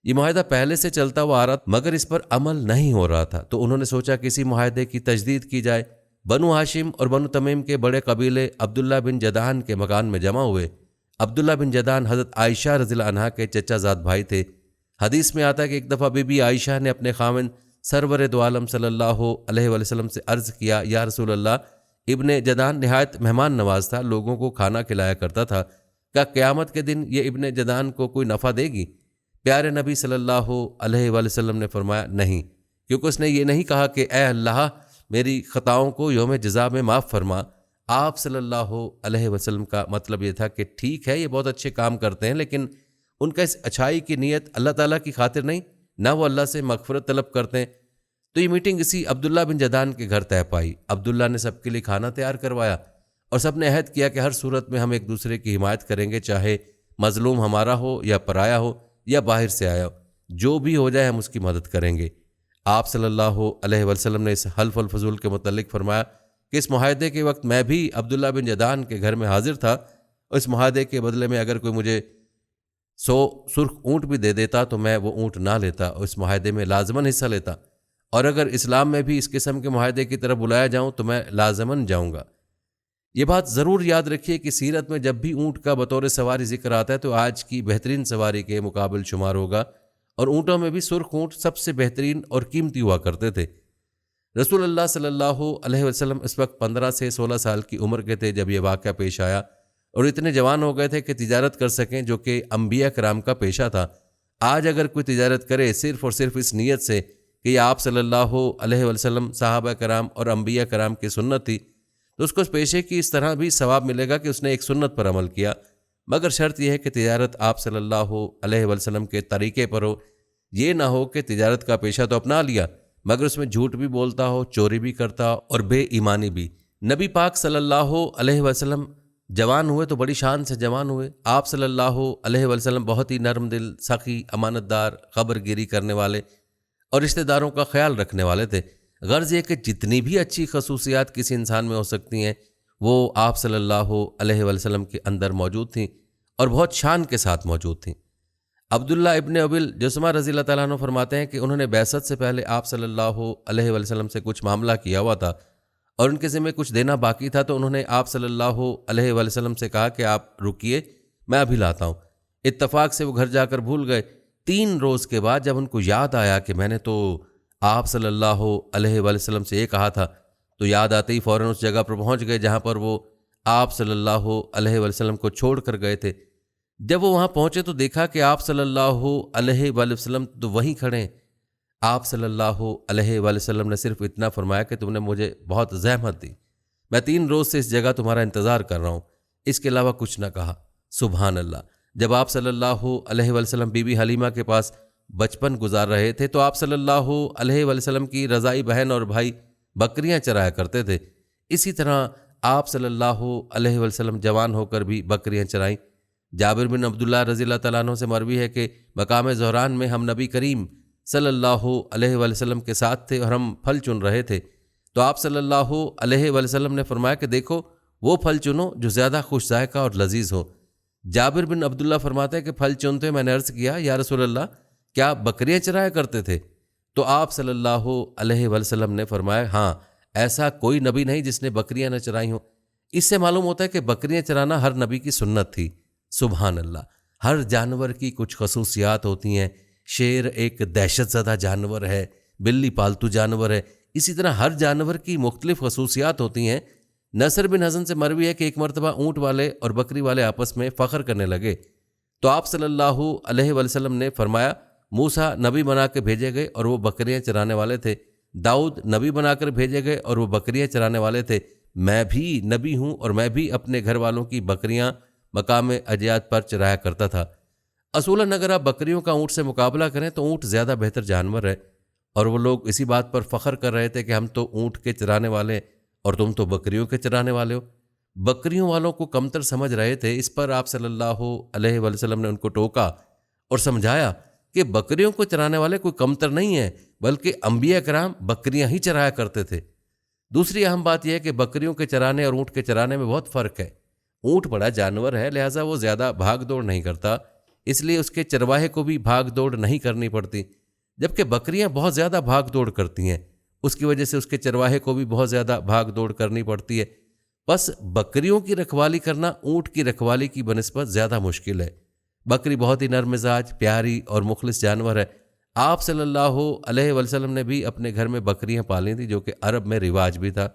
یہ معاہدہ پہلے سے چلتا ہوا آ رہا مگر اس پر عمل نہیں ہو رہا تھا، تو انہوں نے سوچا کہ اسی معاہدے کی تجدید کی جائے. بنو ہاشم اور بنو تمیم کے بڑے قبیلے عبداللہ بن جدعان کے مکان میں جمع ہوئے. عبداللہ بن جدعان حضرت عائشہ رضی اللہ عنہا کے چچا زاد بھائی تھے. حدیث میں آتا ہے کہ ایک دفعہ بی بی عائشہ نے اپنے خاوند سرور دو عالم صلی اللہ علیہ وسلم سے عرض کیا یا رسول اللہ، ابن جدعان نہایت مہمان نواز تھا، لوگوں کو کھانا کھلایا کرتا تھا، کیا قیامت کے دن یہ ابن جدعان کو کوئی نفع دے گی؟ پیارے نبی صلی اللہ علیہ وسلم نے فرمایا نہیں، کیونکہ اس نے یہ نہیں کہا کہ اے اللہ میری خطاؤں کو یوم جزا میں معاف فرما. آپ صلی اللہ علیہ وسلم کا مطلب یہ تھا کہ ٹھیک ہے یہ بہت اچھے کام کرتے ہیں، لیکن ان کا اس اچھائی کی نیت اللہ تعالیٰ کی خاطر نہیں، نہ وہ اللہ سے مغفرت طلب کرتے ہیں. تو یہ میٹنگ اسی عبداللہ بن جدعان کے گھر طے پائی. عبداللہ نے سب کے لیے کھانا تیار کروایا اور سب نے عہد کیا کہ ہر صورت میں ہم ایک دوسرے کی حمایت کریں گے، چاہے مظلوم ہمارا ہو یا پرایا ہو یا باہر سے آیا ہو، جو بھی ہو جائے ہم اس کی مدد کریں گے. آپ صلی اللہ علیہ وسلم نے اس حلف الفضول کے متعلق فرمایا کہ اس معاہدے کے وقت میں بھی عبداللہ بن جدعان کے گھر میں حاضر تھا، اور اس معاہدے کے بدلے میں اگر کوئی مجھے 100 سرخ اونٹ بھی دے دیتا تو میں وہ اونٹ نہ لیتا اور اس معاہدے میں لازماً حصہ لیتا، اور اگر اسلام میں بھی اس قسم کے معاہدے کی طرف بلایا جاؤں تو میں لازماً جاؤں گا. یہ بات ضرور یاد رکھیے کہ سیرت میں جب بھی اونٹ کا بطور سواری ذکر آتا ہے تو آج کی بہترین سواری کے مقابل شمار ہوگا، اور اونٹوں میں بھی سرخ اونٹ سب سے بہترین اور قیمتی ہوا کرتے تھے. رسول اللہ صلی اللہ علیہ وسلم اس وقت 15 سے 16 سال کی عمر کے تھے جب یہ واقعہ پیش آیا، اور اتنے جوان ہو گئے تھے کہ تجارت کر سکیں، جو کہ انبیاء کرام کا پیشہ تھا. آج اگر کوئی تجارت کرے صرف اور صرف اس نیت سے کہ یہ آپ صلی اللہ علیہ وسلم، صحابہ کرام اور انبیاء کرام کی سنت تھی، تو اس کو اس پیشے کی اس طرح بھی ثواب ملے گا کہ اس نے ایک سنت پر عمل کیا، مگر شرط یہ ہے کہ تجارت آپ صلی اللہ علیہ وسلم کے طریقے پر ہو. یہ نہ ہو کہ تجارت کا پیشہ تو اپنا لیا مگر اس میں جھوٹ بھی بولتا ہو، چوری بھی کرتا اور بے ایمانی بھی. نبی پاک صلی اللہ علیہ وسلم جوان ہوئے تو بڑی شان سے جوان ہوئے۔ آپ صلی اللہ علیہ وسلم بہت ہی نرم دل، سخی، امانت دار، خبر گیری کرنے والے اور رشتہ داروں کا خیال رکھنے والے تھے۔ غرض یہ کہ جتنی بھی اچھی خصوصیات کسی انسان میں ہو سکتی ہیں وہ آپ صلی اللہ علیہ وسلم کے اندر موجود تھیں اور بہت شان کے ساتھ موجود تھیں۔ عبداللہ ابن ابی الجسمہ رضی اللہ تعالیٰ عنہ فرماتے ہیں کہ انہوں نے بعثت سے پہلے آپ صلی اللہ علیہ وسلم سے کچھ معاملہ کیا ہوا تھا اور ان کے ذمہ کچھ دینا باقی تھا، تو انہوں نے آپ صلی اللہ علیہ وسلم سے کہا کہ آپ رکیے، میں ابھی لاتا ہوں۔ اتفاق سے وہ گھر جا کر بھول گئے۔ 3 روز کے بعد جب ان کو یاد آیا کہ میں نے تو آپ صلی اللہ علیہ وسلم سے یہ کہا تھا، تو یاد آتے ہی فوراً اس جگہ پر پہنچ گئے جہاں پر وہ آپ صلی اللہ علیہ وسلم کو چھوڑ کر گئے تھے۔ جب وہ وہاں پہنچے تو دیکھا کہ آپ صلی اللہ علیہ وسلم تو وہیں کھڑے ہیں۔ آپ صلی اللہ علیہ وسلم نے صرف اتنا فرمایا کہ تم نے مجھے بہت زحمت دی، میں 3 روز سے اس جگہ تمہارا انتظار کر رہا ہوں، اس کے علاوہ کچھ نہ کہا۔ سبحان اللہ۔ جب آپ صلی اللہ علیہ وسلم بی بی حلیمہ کے پاس بچپن گزار رہے تھے تو آپ صلی اللہ علیہ وسلم کی رضائی بہن اور بھائی بکریاں چرایا کرتے تھے۔ اسی طرح آپ صلی اللہ علیہ وسلم جوان ہو کر بھی بکریاں چرائیں۔ جابر بن عبداللہ رضی اللہ تعالیٰ عنہ سے مروی ہے کہ مقام زہران میں ہم نبی کریم صلی اللہ علیہ وسلم کے ساتھ تھے اور ہم پھل چن رہے تھے، تو آپ صلی اللہ علیہ وسلم نے فرمایا کہ دیکھو وہ پھل چنو جو زیادہ خوش ذائقہ اور لذیذ ہو۔ جابر بن عبداللہ فرماتے ہیں کہ پھل چنتے ہوئے میں نے عرض کیا، یا رسول اللہ کیا آپ بکریاں چرایا کرتے تھے؟ تو آپ صلی اللہ علیہ وسلم نے فرمایا ہاں، ایسا کوئی نبی نہیں جس نے بکریاں نہ چرائی ہوں۔ اس سے معلوم ہوتا ہے کہ بکریاں چرانا ہر نبی کی سنت تھی۔ سبحان اللہ۔ ہر جانور کی کچھ خصوصیات ہوتی ہیں۔ شیر ایک دہشت زدہ جانور ہے، بلی پالتو جانور ہے، اسی طرح ہر جانور کی مختلف خصوصیات ہوتی ہیں۔ نصر بن حزن سے مروی ہے کہ ایک مرتبہ اونٹ والے اور بکری والے آپس میں فخر کرنے لگے، تو آپ صلی اللہ علیہ وسلم نے فرمایا موسیٰ نبی بنا کے بھیجے گئے اور وہ بکریاں چرانے والے تھے، داؤد نبی بنا کر بھیجے گئے اور وہ بکریاں چرانے والے تھے، میں بھی نبی ہوں اور میں بھی اپنے گھر والوں کی بکریاں مقام اجیاد پر چرایا کرتا تھا۔ اصولاً اگر آپ بکریوں کا اونٹ سے مقابلہ کریں تو اونٹ زیادہ بہتر جانور ہے، اور وہ لوگ اسی بات پر فخر کر رہے تھے کہ ہم تو اونٹ کے چرانے والے اور تم تو بکریوں کے چرانے والے ہو۔ بکریوں والوں کو کمتر سمجھ رہے تھے۔ اس پر آپ صلی اللہ علیہ وسلم نے ان کو ٹوکا اور سمجھایا کہ بکریوں کو چرانے والے کوئی کمتر نہیں ہیں، بلکہ انبیاء کرام بکریاں ہی چرایا کرتے تھے۔ دوسری اہم بات یہ ہے کہ بکریوں کے چرانے اور اونٹ کے چرانے میں بہت فرق ہے۔ اونٹ بڑا جانور ہے، لہٰذا وہ زیادہ بھاگ دوڑ نہیں کرتا، اس لیے اس کے چرواہے کو بھی بھاگ دوڑ نہیں کرنی پڑتی، جبکہ بکریاں بہت زیادہ بھاگ دوڑ کرتی ہیں، اس کی وجہ سے اس کے چرواہے کو بھی بہت زیادہ بھاگ دوڑ کرنی پڑتی ہے۔ بس بکریوں کی رکھوالی کرنا اونٹ کی رکھوالی کی بنسبت زیادہ مشکل ہے۔ بکری بہت ہی نرم مزاج، پیاری اور مخلص جانور ہے۔ آپ صلی اللہ علیہ وسلم نے بھی اپنے گھر میں بکریاں پالی تھیں، جو کہ عرب میں رواج بھی تھا۔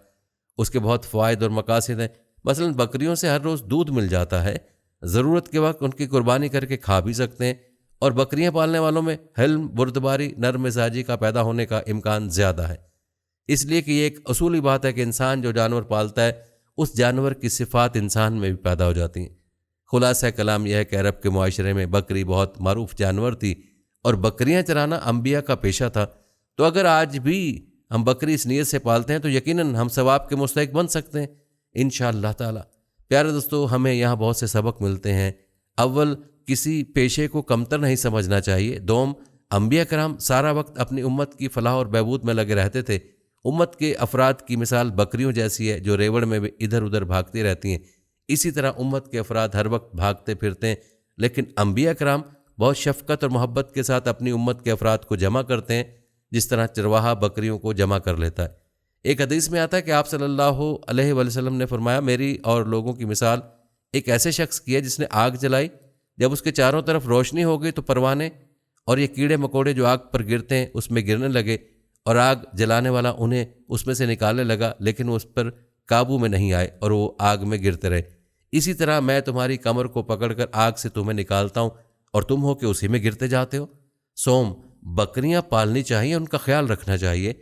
اس کے بہت فوائد اور مقاصد ہیں۔ مثلا بکریوں سے ہر روز دودھ مل جاتا ہے، ضرورت کے وقت ان کی قربانی کر کے کھا بھی سکتے ہیں، اور بکریاں پالنے والوں میں حلم، بردباری، نرم مزاجی کا پیدا ہونے کا امکان زیادہ ہے، اس لیے کہ یہ ایک اصولی بات ہے کہ انسان جو جانور پالتا ہے اس جانور کی صفات انسان میں بھی پیدا ہو جاتی ہیں۔ خلاصہ کلام یہ ہے کہ عرب کے معاشرے میں بکری بہت معروف جانور تھی اور بکریاں چرانا انبیاء کا پیشہ تھا۔ تو اگر آج بھی ہم بکری اس نیت سے پالتے ہیں تو یقیناً ہم ثواب کے مستحق بن سکتے ہیں انشاءاللہ تعالی۔ پیارے دوستو، ہمیں یہاں بہت سے سبق ملتے ہیں۔ اول، کسی پیشے کو کمتر نہیں سمجھنا چاہیے۔ دوم، انبیاء کرام سارا وقت اپنی امت کی فلاح اور بہبود میں لگے رہتے تھے۔ امت کے افراد کی مثال بکریوں جیسی ہے جو ریوڑ میں بھی ادھر ادھر بھاگتی رہتی ہیں، اسی طرح امت کے افراد ہر وقت بھاگتے پھرتے ہیں، لیکن انبیاء کرام بہت شفقت اور محبت کے ساتھ اپنی امت کے افراد کو جمع کرتے ہیں، جس طرح چرواہا بکریوں کو جمع کر لیتا ہے۔ ایک حدیث میں آتا ہے کہ آپ صلی اللہ علیہ وسلم نے فرمایا، میری اور لوگوں کی مثال ایک ایسے شخص کی ہے جس نے آگ جلائی، جب اس کے چاروں طرف روشنی ہو گئی تو پروانے اور یہ کیڑے مکوڑے جو آگ پر گرتے ہیں اس میں گرنے لگے، اور آگ جلانے والا انہیں اس میں سے نکالنے لگا، لیکن وہ اس پر قابو میں نہیں آئے اور وہ آگ میں گرتے رہے۔ اسی طرح میں تمہاری کمر کو پکڑ کر آگ سے تمہیں نکالتا ہوں اور تم ہو کہ اسی میں گرتے جاتے ہو۔ سوم، بکریاں پالنی چاہیے، ان کا خیال رکھنا چاہیے۔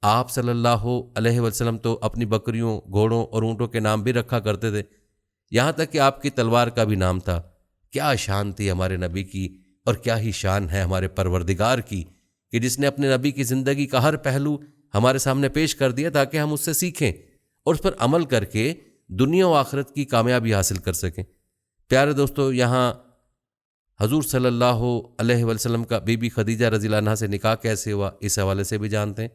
آپ صلی اللہ علیہ وسلم تو اپنی بکریوں، گھوڑوں اور اونٹوں کے نام بھی رکھا کرتے تھے، یہاں تک کہ آپ کی تلوار کا بھی نام تھا۔ کیا شان تھی ہمارے نبی کی، اور کیا ہی شان ہے ہمارے پروردگار کی کہ جس نے اپنے نبی کی زندگی کا ہر پہلو ہمارے سامنے پیش کر دیا تاکہ ہم اس سے سیکھیں اور اس پر عمل کر کے دنیا و آخرت کی کامیابی حاصل کر سکیں۔ پیارے دوستو، یہاں حضور صلی اللہ علیہ وسلم کا بی بی خدیجہ رضی اللہ عنہا سے نکاح کیسے ہوا، اس حوالے سے بھی جانتے ہیں۔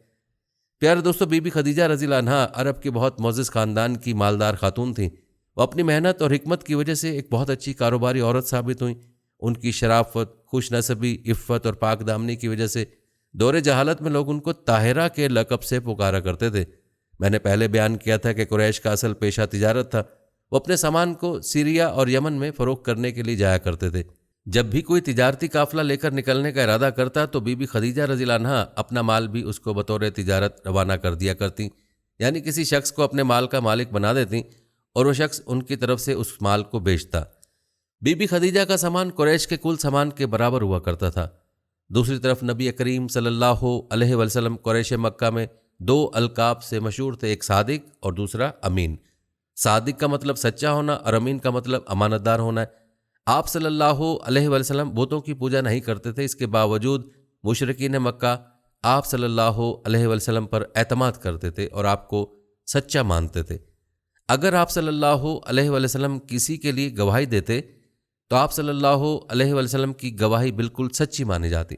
پیارے دوستو، بی بی خدیجہ رضی اللہ عنہا عرب کے بہت معزز خاندان کی مالدار خاتون تھیں۔ وہ اپنی محنت اور حکمت کی وجہ سے ایک بہت اچھی کاروباری عورت ثابت ہوئیں۔ ان کی شرافت، خوش نسبی، عفت اور پاک دامنی کی وجہ سے دور جہالت میں لوگ ان کو طاہرہ کے لقب سے پکارا کرتے تھے۔ میں نے پہلے بیان کیا تھا کہ قریش کا اصل پیشہ تجارت تھا۔ وہ اپنے سامان کو سیریا اور یمن میں فروخت کرنے کے لیے جایا کرتے تھے۔ جب بھی کوئی تجارتی قافلہ لے کر نکلنے کا ارادہ کرتا تو بی بی خدیجہ رضی اللہ عنہا اپنا مال بھی اس کو بطور تجارت روانہ کر دیا کرتی، یعنی کسی شخص کو اپنے مال کا مالک بنا دیتی اور وہ شخص ان کی طرف سے اس مال کو بیچتا۔ بی بی خدیجہ کا سامان قریش کے کل سامان کے برابر ہوا کرتا تھا۔ دوسری طرف نبی کریم صلی اللہ علیہ وسلم قریش مکہ میں 2 القاب سے مشہور تھے، ایک صادق اور دوسرا امین۔ صادق کا مطلب سچا ہونا اور امین کا مطلب امانت دار ہونا ہے۔ آپ صلی اللہ علیہ وسلم بتوں کی پوجا نہیں کرتے تھے، اس کے باوجود مشرکین مکہ آپ صلی اللہ علیہ وسلم پر اعتماد کرتے تھے اور آپ کو سچا مانتے تھے۔ اگر آپ صلی اللہ علیہ وسلم کسی کے لیے گواہی دیتے تو آپ صلی اللہ علیہ وسلم کی گواہی بالکل سچی مانی جاتی۔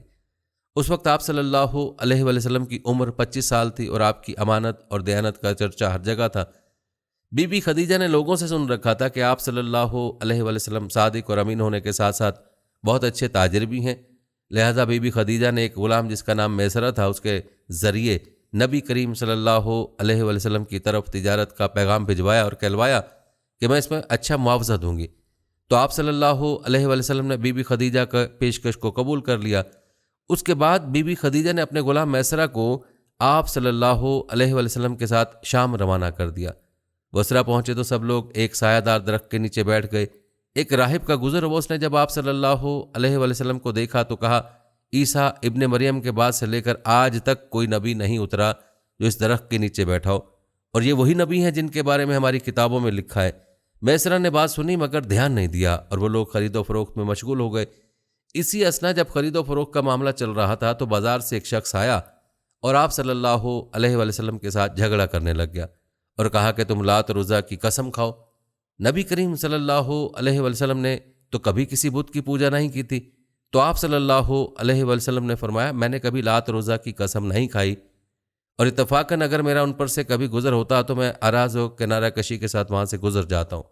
اس وقت آپ صلی اللہ علیہ وسلم کی عمر 25 سال تھی اور آپ کی امانت اور دیانت کا چرچا ہر جگہ تھا۔ بی بی خدیجہ نے لوگوں سے سن رکھا تھا کہ آپ صلی اللہ علیہ وسلم صادق اور امین ہونے کے ساتھ ساتھ بہت اچھے تاجر بھی ہیں، لہذا بی بی خدیجہ نے ایک غلام جس کا نام میسرہ تھا، اس کے ذریعے نبی کریم صلی اللہ علیہ وسلم کی طرف تجارت کا پیغام بھجوایا اور کہلوایا کہ میں اس میں اچھا معاوضہ دوں گی۔ تو آپ صلی اللہ علیہ وسلم نے بی بی خدیجہ کا پیشکش کو قبول کر لیا۔ اس کے بعد بی بی خدیجہ نے اپنے غلام میسرہ کو آپ صلی اللہ علیہ وسلم کے ساتھ شام روانہ کر دیا۔ بصرہ پہنچے تو سب لوگ ایک سایہ دار درخت کے نیچے بیٹھ گئے۔ ایک راہب کا گزر ہوا، اس نے جب آپ صلی اللہ علیہ وسلم کو دیکھا تو کہا، عیسیٰ ابن مریم کے بعد سے لے کر آج تک کوئی نبی نہیں اترا جو اس درخت کے نیچے بیٹھا ہو، اور یہ وہی نبی ہیں جن کے بارے میں ہماری کتابوں میں لکھا ہے۔ میسرہ نے بات سنی مگر دھیان نہیں دیا اور وہ لوگ خرید و فروخت میں مشغول ہو گئے۔ اسی اثنا جب خرید و فروخت کا معاملہ چل رہا تھا تو بازار سے ایک شخص آیا اور آپ صلی اللہ علیہ وسلم کے ساتھ جھگڑا کرنے لگ گیا اور کہا کہ تم لات اور عزیٰ کی قسم کھاؤ۔ نبی کریم صلی اللہ علیہ وسلم نے تو کبھی کسی بت کی پوجا نہیں کی تھی۔ تو آپ صلی اللہ علیہ وسلم نے فرمایا، میں نے کبھی لات اور عزیٰ کی قسم نہیں کھائی، اور اتفاقاً اگر میرا ان پر سے کبھی گزر ہوتا تو میں اراز و کنارہ کشی کے ساتھ وہاں سے گزر جاتا ہوں۔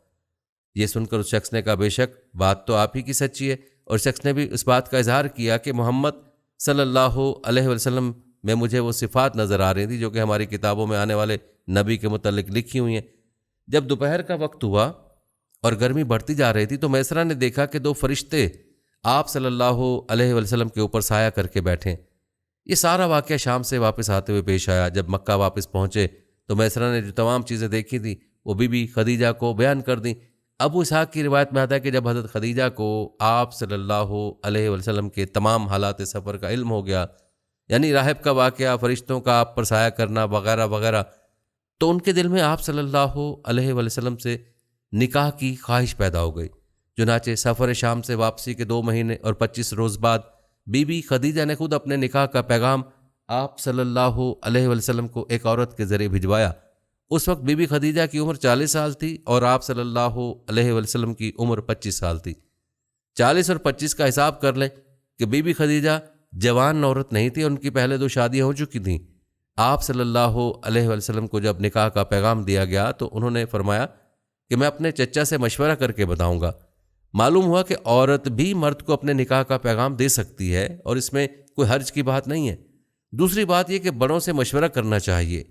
یہ سن کر اس شخص نے کہا، بے شک بات تو آپ ہی کی سچی ہے، اور شخص نے بھی اس بات کا اظہار کیا کہ محمد صلی اللہ علیہ وسلم میں مجھے وہ صفات نظر آ رہی تھی جو کہ ہماری کتابوں میں آنے والے نبی کے متعلق لکھی ہوئی ہیں۔ جب دوپہر کا وقت ہوا اور گرمی بڑھتی جا رہی تھی تو میسرہ نے دیکھا کہ 2 فرشتے آپ صلی اللہ علیہ وسلم کے اوپر سایہ کر کے بیٹھے۔ یہ سارا واقعہ شام سے واپس آتے ہوئے پیش آیا۔ جب مکہ واپس پہنچے تو میسرہ نے جو تمام چیزیں دیکھی تھیں وہ بی بی خدیجہ کو بیان کر دیں۔ ابو اسحاق کی روایت میں آتا ہے کہ جب حضرت خدیجہ کو آپ صلی اللہ علیہ وسلم کے تمام حالات سفر کا علم ہو گیا، یعنی راہب کا واقعہ، فرشتوں کا آپ پر سایہ کرنا وغیرہ وغیرہ، تو ان کے دل میں آپ صلی اللہ علیہ وسلم سے نکاح کی خواہش پیدا ہو گئی۔ چنانچہ سفر شام سے واپسی کے 2 مہینے اور 25 روز بعد بی بی خدیجہ نے خود اپنے نکاح کا پیغام آپ صلی اللہ علیہ وسلم کو ایک عورت کے ذریعے بھجوایا۔ اس وقت بی بی خدیجہ کی عمر 40 سال تھی اور آپ صلی اللہ علیہ وسلم کی عمر 25 سال تھی۔ 40 اور 25 کا حساب کر لیں کہ بی بی خدیجہ جوان عورت نہیں تھی، ان کی پہلے 2 شادیاں ہو چکی تھیں۔ آپ صلی اللہ علیہ وسلم کو جب نکاح کا پیغام دیا گیا تو انہوں نے فرمایا کہ میں اپنے چچا سے مشورہ کر کے بتاؤں گا۔ معلوم ہوا کہ عورت بھی مرد کو اپنے نکاح کا پیغام دے سکتی ہے اور اس میں کوئی حرج کی بات نہیں ہے۔ دوسری بات یہ کہ بڑوں سے مشورہ کرنا چاہیے۔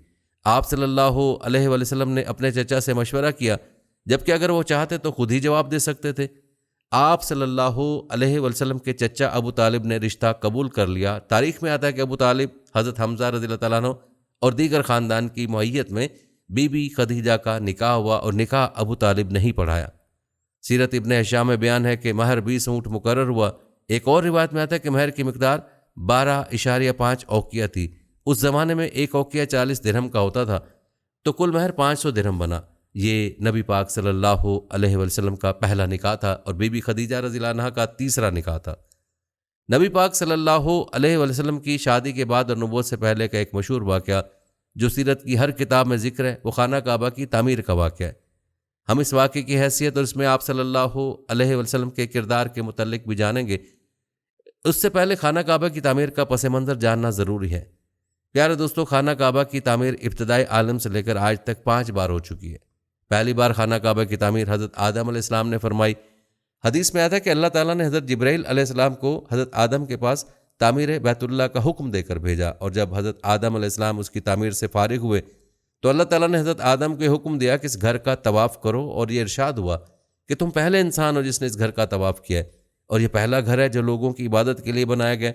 آپ صلی اللہ علیہ وسلم نے اپنے چچا سے مشورہ کیا، جبکہ اگر وہ چاہتے تو خود ہی جواب دے سکتے تھے۔ آپ صلی اللہ علیہ وسلم کے چچا ابو طالب نے رشتہ قبول کر لیا۔ تاریخ میں آتا ہے کہ ابو طالب حضرت حمزہ رضی اللہ تعالیٰ عنہ اور دیگر خاندان کی معیت میں بی بی خدیجہ کا نکاح ہوا اور نکاح ابو طالب نے ہی پڑھایا۔ سیرت ابن ہشام میں بیان ہے کہ مہر 20 اونٹ مقرر ہوا۔ ایک اور روایت میں آتا ہے کہ مہر کی مقدار 12.5 اوقیہ تھی۔ اس زمانے میں 1 اوقیہ 40 درہم کا ہوتا تھا، تو کل مہر 500 درہم بنا۔ یہ نبی پاک صلی اللہ علیہ وسلم کا پہلا نکاح تھا اور بی بی خدیجہ رضی اللہ عنہا کا تیسرا نکاح تھا۔ نبی پاک صلی اللہ علیہ وسلم کی شادی کے بعد اور نبوت سے پہلے کا ایک مشہور واقعہ جو سیرت کی ہر کتاب میں ذکر ہے، وہ خانہ کعبہ کی تعمیر کا واقعہ ہے۔ ہم اس واقعے کی حیثیت اور اس میں آپ صلی اللہ علیہ وسلم کے کردار کے متعلق بھی جانیں گے۔ اس سے پہلے خانہ کعبہ کی تعمیر کا پس منظر جاننا ضروری ہے۔ پیارے دوستو، خانہ کعبہ کی تعمیر ابتدائی عالم سے لے کر آج تک 5 بار ہو چکی ہے۔ پہلی بار خانہ کعبہ کی تعمیر حضرت آدم علیہ السلام نے فرمائی۔ حدیث میں آتا ہے کہ اللہ تعالیٰ نے حضرت جبرائیل علیہ السلام کو حضرت آدم کے پاس تعمیر بیت اللہ کا حکم دے کر بھیجا، اور جب حضرت آدم علیہ السلام اس کی تعمیر سے فارغ ہوئے تو اللہ تعالیٰ نے حضرت آدم کو حکم دیا کہ اس گھر کا طواف کرو، اور یہ ارشاد ہوا کہ تم پہلے انسان ہو جس نے اس گھر کا طواف کیا ہے، اور یہ پہلا گھر ہے جو لوگوں کی عبادت کے لیے بنایا گیا۔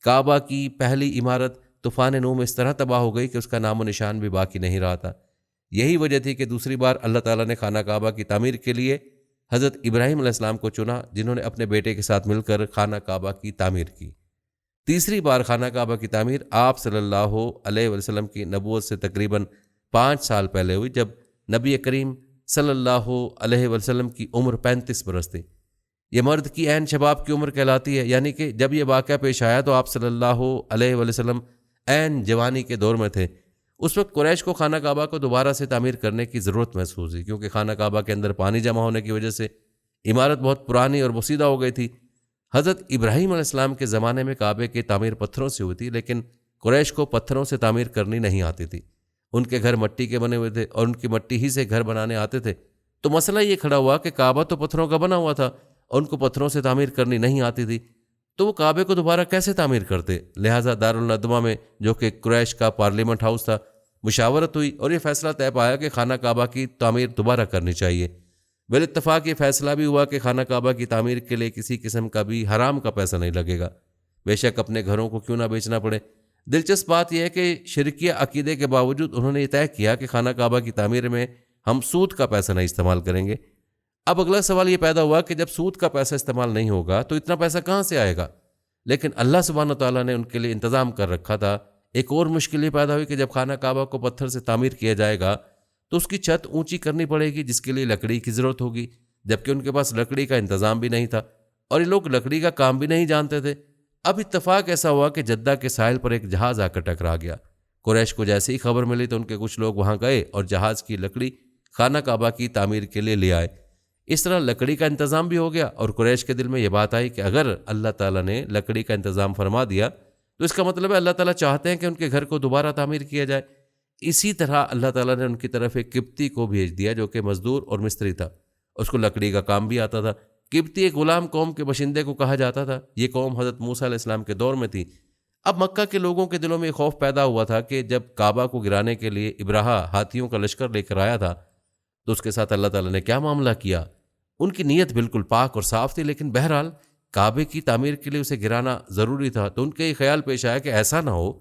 کعبہ کی پہلی عمارت طوفان نوح میں اس طرح تباہ ہو گئی کہ اس کا نام و نشان بھی باقی نہیں رہا تھا۔ یہی وجہ تھی کہ دوسری بار اللہ تعالیٰ نے خانہ کعبہ کی تعمیر کے لیے حضرت ابراہیم علیہ السلام کو چنا، جنہوں نے اپنے بیٹے کے ساتھ مل کر خانہ کعبہ کی تعمیر کی۔ تیسری بار خانہ کعبہ کی تعمیر آپ صلی اللہ علیہ وسلم کی نبوت سے تقریباً 5 سال پہلے ہوئی، جب نبی کریم صلی اللہ علیہ وسلم کی عمر 35 برس تھی۔ یہ مرد کی عین شباب کی عمر کہلاتی ہے، یعنی کہ جب یہ واقعہ پیش آیا تو آپ صلی اللہ علیہ وسلم عین جوانی کے دور میں تھے۔ اس وقت قریش کو خانہ کعبہ کو دوبارہ سے تعمیر کرنے کی ضرورت محسوس ہوئی، کیونکہ خانہ کعبہ کے اندر پانی جمع ہونے کی وجہ سے عمارت بہت پرانی اور بوسیدہ ہو گئی تھی۔ حضرت ابراہیم علیہ السلام کے زمانے میں کعبے کی تعمیر پتھروں سے ہوئی تھی، لیکن قریش کو پتھروں سے تعمیر کرنی نہیں آتی تھی۔ ان کے گھر مٹی کے بنے ہوئے تھے اور ان کی مٹی ہی سے گھر بنانے آتے تھے۔ تو مسئلہ یہ کھڑا ہوا کہ کعبہ تو پتھروں کا بنا ہوا تھا اور ان کو پتھروں سے تعمیر کرنی نہیں آتی تھی، تو وہ کعبے کو دوبارہ کیسے تعمیر کرتے؟ لہٰذا دارالندوہ میں، جو کہ قریش کا پارلیمنٹ ہاؤس تھا، مشاورت ہوئی اور یہ فیصلہ طے پایا کہ خانہ کعبہ کی تعمیر دوبارہ کرنی چاہیے۔ بالاتفاق یہ فیصلہ بھی ہوا کہ خانہ کعبہ کی تعمیر کے لیے کسی قسم کا بھی حرام کا پیسہ نہیں لگے گا، بے شک اپنے گھروں کو کیوں نہ بیچنا پڑے۔ دلچسپ بات یہ ہے کہ شرکیہ عقیدے کے باوجود انہوں نے یہ طے کیا کہ خانہ کعبہ کی تعمیر میں ہم سود کا پیسہ نہیں استعمال کریں گے۔ اب اگلا سوال یہ پیدا ہوا کہ جب سود کا پیسہ استعمال نہیں ہوگا تو اتنا پیسہ کہاں سے آئے گا؟ لیکن اللہ سبحانہ تعالیٰ نے ان کے لیے انتظام کر رکھا تھا۔ ایک اور مشکل یہ پیدا ہوئی کہ جب خانہ کعبہ کو پتھر سے تعمیر کیا جائے گا تو اس کی چھت اونچی کرنی پڑے گی، جس کے لیے لکڑی کی ضرورت ہوگی، جبکہ ان کے پاس لکڑی کا انتظام بھی نہیں تھا اور یہ لوگ لکڑی کا کام بھی نہیں جانتے تھے۔ اب اتفاق ایسا ہوا کہ جدہ کے ساحل پر ایک جہاز آ کر ٹکرا گیا۔ قریش کو جیسے ہی خبر ملی تو ان کے کچھ لوگ وہاں گئے اور جہاز کی لکڑی خانہ کعبہ کی تعمیر کے لیے لے آئے۔ اس طرح لکڑی کا انتظام بھی ہو گیا اور قریش کے دل میں یہ بات آئی کہ اگر اللہ تعالیٰ نے لکڑی کا انتظام فرما دیا تو اس کا مطلب ہے اللہ تعالیٰ چاہتے ہیں کہ ان کے گھر کو دوبارہ تعمیر کیا جائے۔ اسی طرح اللہ تعالیٰ نے ان کی طرف ایک قبطی کو بھیج دیا جو کہ مزدور اور مستری تھا، اس کو لکڑی کا کام بھی آتا تھا۔ قبطی ایک غلام قوم کے باشندے کو کہا جاتا تھا۔ یہ قوم حضرت موسیٰ علیہ السلام کے دور میں تھی۔ اب مکہ کے لوگوں کے دلوں میں خوف پیدا ہوا تھا کہ جب کعبہ کو گرانے کے لیے ابراہا ہاتھیوں کا لشکر لے کر آیا تھا تو اس کے ساتھ اللہ تعالیٰ نے کیا معاملہ کیا۔ ان کی نیت بالکل پاک اور صاف تھی، لیکن بہرحال کعبے کی تعمیر کے لیے اسے گرانا ضروری تھا، تو ان کے یہ خیال پیش آیا کہ ایسا نہ ہو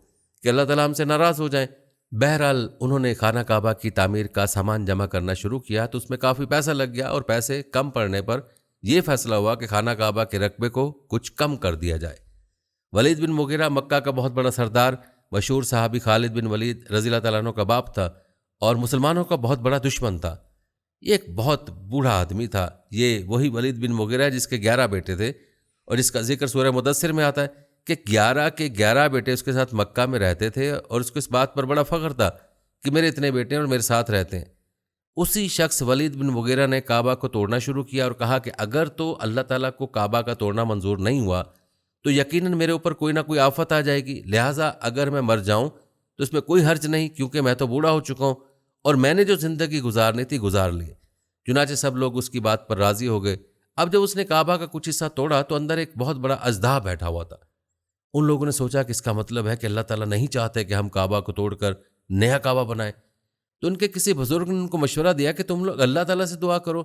کہ اللہ تعالیٰ ہم سے ناراض ہو جائیں۔ بہرحال انہوں نے خانہ کعبہ کی تعمیر کا سامان جمع کرنا شروع کیا تو اس میں کافی پیسہ لگ گیا، اور پیسے کم پڑنے پر یہ فیصلہ ہوا کہ خانہ کعبہ کے رقبے کو کچھ کم کر دیا جائے۔ ولید بن مغیرہ مکہ کا بہت بڑا سردار، مشہور صحابی خالد بن ولید رضی اللہ تعالیٰ عنہ کا باپ تھا اور مسلمانوں کا بہت بڑا دشمن تھا۔ یہ ایک بہت بوڑھا آدمی تھا۔ یہ وہی ولید بن مغیرہ ہے جس کے 11 بیٹے تھے اور اس کا ذکر سورہ مدثر میں آتا ہے کہ 11 کے 11 بیٹے اس کے ساتھ مکہ میں رہتے تھے، اور اس کو اس بات پر بڑا فخر تھا کہ میرے اتنے بیٹے ہیں اور میرے ساتھ رہتے ہیں۔ اسی شخص ولید بن مغیرہ نے کعبہ کو توڑنا شروع کیا اور کہا کہ اگر تو اللہ تعالیٰ کو کعبہ کا توڑنا منظور نہیں ہوا تو یقیناً میرے اوپر کوئی نہ کوئی آفت آ جائے گی، لہٰذا اگر میں مر جاؤں تو اس میں کوئی حرج نہیں، کیونکہ میں تو بوڑھا ہو چکا ہوں اور میں نے جو زندگی گزارنی تھی گزار لی۔ چنانچہ سب لوگ اس کی بات پر راضی ہو گئے۔ اب جب اس نے کعبہ کا کچھ حصہ توڑا تو اندر ایک بہت بڑا اژدہا بیٹھا ہوا تھا۔ ان لوگوں نے سوچا کہ اس کا مطلب ہے کہ اللہ تعالیٰ نہیں چاہتے کہ ہم کعبہ کو توڑ کر نیا کعبہ بنائیں۔ تو ان کے کسی بزرگ نے ان کو مشورہ دیا کہ تم لوگ اللہ تعالیٰ سے دعا کرو،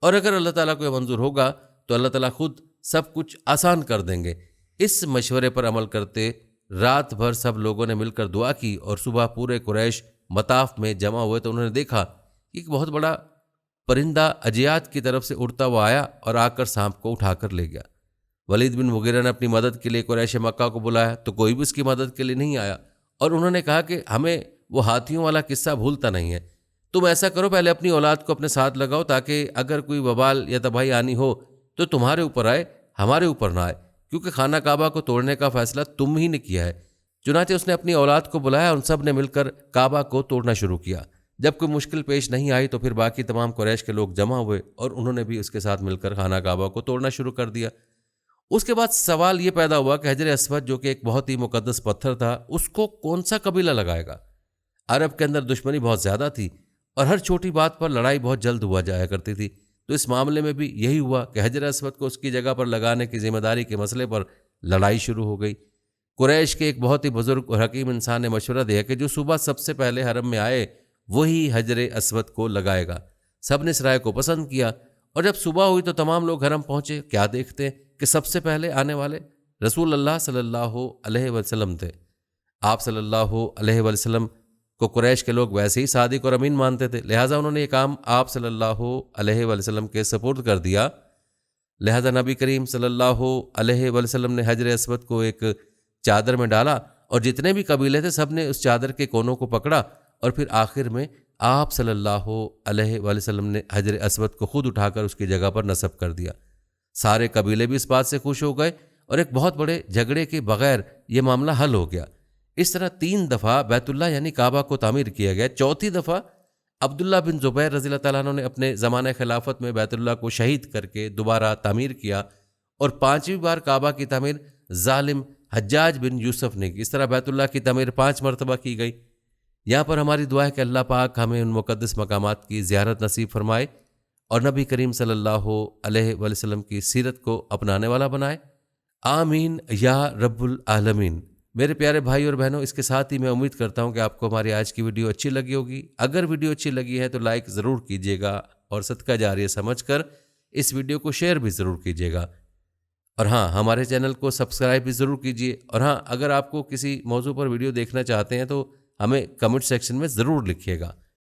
اور اگر اللہ تعالیٰ کو یہ منظور ہوگا تو اللہ تعالیٰ خود سب کچھ آسان کر دیں گے۔ اس مشورے پر عمل کرتے رات بھر سب لوگوں نے مل کر دعا کی، اور صبح پورے قریش مطاف میں جمع ہوئے تو انہوں نے دیکھا کہ ایک بہت بڑا پرندہ اجیات کی طرف سے اڑتا ہوا آیا اور آ کر سانپ کو اٹھا کر لے گیا۔ ولید بن مغیرہ نے اپنی مدد کے لیے قریش مکہ کو بلایا تو کوئی بھی اس کی مدد کے لیے نہیں آیا، اور انہوں نے کہا کہ ہمیں وہ ہاتھیوں والا قصہ بھولتا نہیں ہے، تم ایسا کرو پہلے اپنی اولاد کو اپنے ساتھ لگاؤ تاکہ اگر کوئی وبال یا تباہی آنی ہو تو تمہارے اوپر آئے، ہمارے اوپر نہ آئے، کیونکہ خانہ کعبہ کو توڑنے کا فیصلہ تم ہی نے کیا ہے۔ چنانچہ اس نے اپنی اولاد کو بلایا اور ان سب نے مل کر کعبہ کو توڑنا شروع کیا۔ جب کوئی مشکل پیش نہیں آئی تو پھر باقی تمام قریش کے لوگ جمع ہوئے اور انہوں نے بھی اس کے ساتھ مل کر خانہ کعبہ کو توڑنا شروع کر دیا۔ اس کے بعد سوال یہ پیدا ہوا کہ حجر اسود جو کہ ایک بہت ہی مقدس پتھر تھا، اس کو کون سا قبیلہ لگائے گا؟ عرب کے اندر دشمنی بہت زیادہ تھی اور ہر چھوٹی بات پر لڑائی بہت جلد ہوا جایا کرتی تھی، تو اس معاملے میں بھی یہی ہوا کہ حجر اسود کو اس کی جگہ پر لگانے کی ذمہ داری کے مسئلے پر لڑائی شروع ہو گئی۔ قریش کے ایک بہت ہی بزرگ اور حکیم انسان نے مشورہ دیا کہ جو صبح سب سے پہلے حرم میں آئے وہی حجر اسود کو لگائے گا۔ سب نے اس رائے کو پسند کیا اور جب صبح ہوئی تو تمام لوگ حرم پہنچے۔ کیا دیکھتے کہ سب سے پہلے آنے والے رسول اللہ صلی اللہ علیہ وسلم تھے۔ آپ صلی اللہ علیہ وسلم کو قریش کے لوگ ویسے ہی صادق اور امین مانتے تھے، لہٰذا انہوں نے یہ کام آپ صلی اللہ علیہ وسلم کے سپرد کر دیا۔ لہٰذا نبی کریم صلی اللہ علیہ وسلم نے حجر اسود کو ایک چادر میں ڈالا اور جتنے بھی قبیلے تھے سب نے اس چادر کے کونوں کو پکڑا اور پھر آخر میں آپ صلی اللہ علیہ وسلم نے حجر اسود کو خود اٹھا کر اس کی جگہ پر نصب کر دیا۔ سارے قبیلے بھی اس بات سے خوش ہو گئے اور ایک بہت بڑے جھگڑے کے بغیر یہ معاملہ حل ہو گیا۔ اس طرح 3 دفعہ بیت اللہ یعنی کعبہ کو تعمیر کیا گیا۔ چوتھی دفعہ عبداللہ بن زبیر رضی اللہ تعالیٰ عنہ نے اپنے زمانہ خلافت میں بیت اللہ کو شہید کر کے دوبارہ تعمیر کیا، اور 5ویں بار کعبہ کی تعمیر ظالم حجاج بن یوسف نے کی۔ اس طرح بیت اللہ کی تعمیر 5 مرتبہ کی گئی۔ یہاں پر ہماری دعا ہے کہ اللہ پاک ہمیں ان مقدس مقامات کی زیارت نصیب فرمائے اور نبی کریم صلی اللہ علیہ وسلم کی سیرت کو اپنانے والا بنائے، آمین یا رب العالمین۔ میرے پیارے بھائی اور بہنوں، اس کے ساتھ ہی میں امید کرتا ہوں کہ آپ کو ہماری آج کی ویڈیو اچھی لگی ہوگی۔ اگر ویڈیو اچھی لگی ہے تو لائک ضرور کیجیے گا اور صدقہ جاریہ سمجھ کر اس ویڈیو کو شیئر بھی ضرور کیجیے گا، اور ہاں ہمارے چینل کو سبسکرائب بھی ضرور کیجیے۔ اور ہاں اگر آپ کو کسی موضوع پر ویڈیو دیکھنا چاہتے ہیں تو ہمیں کمنٹ سیکشن میں ضرور لکھیے گا۔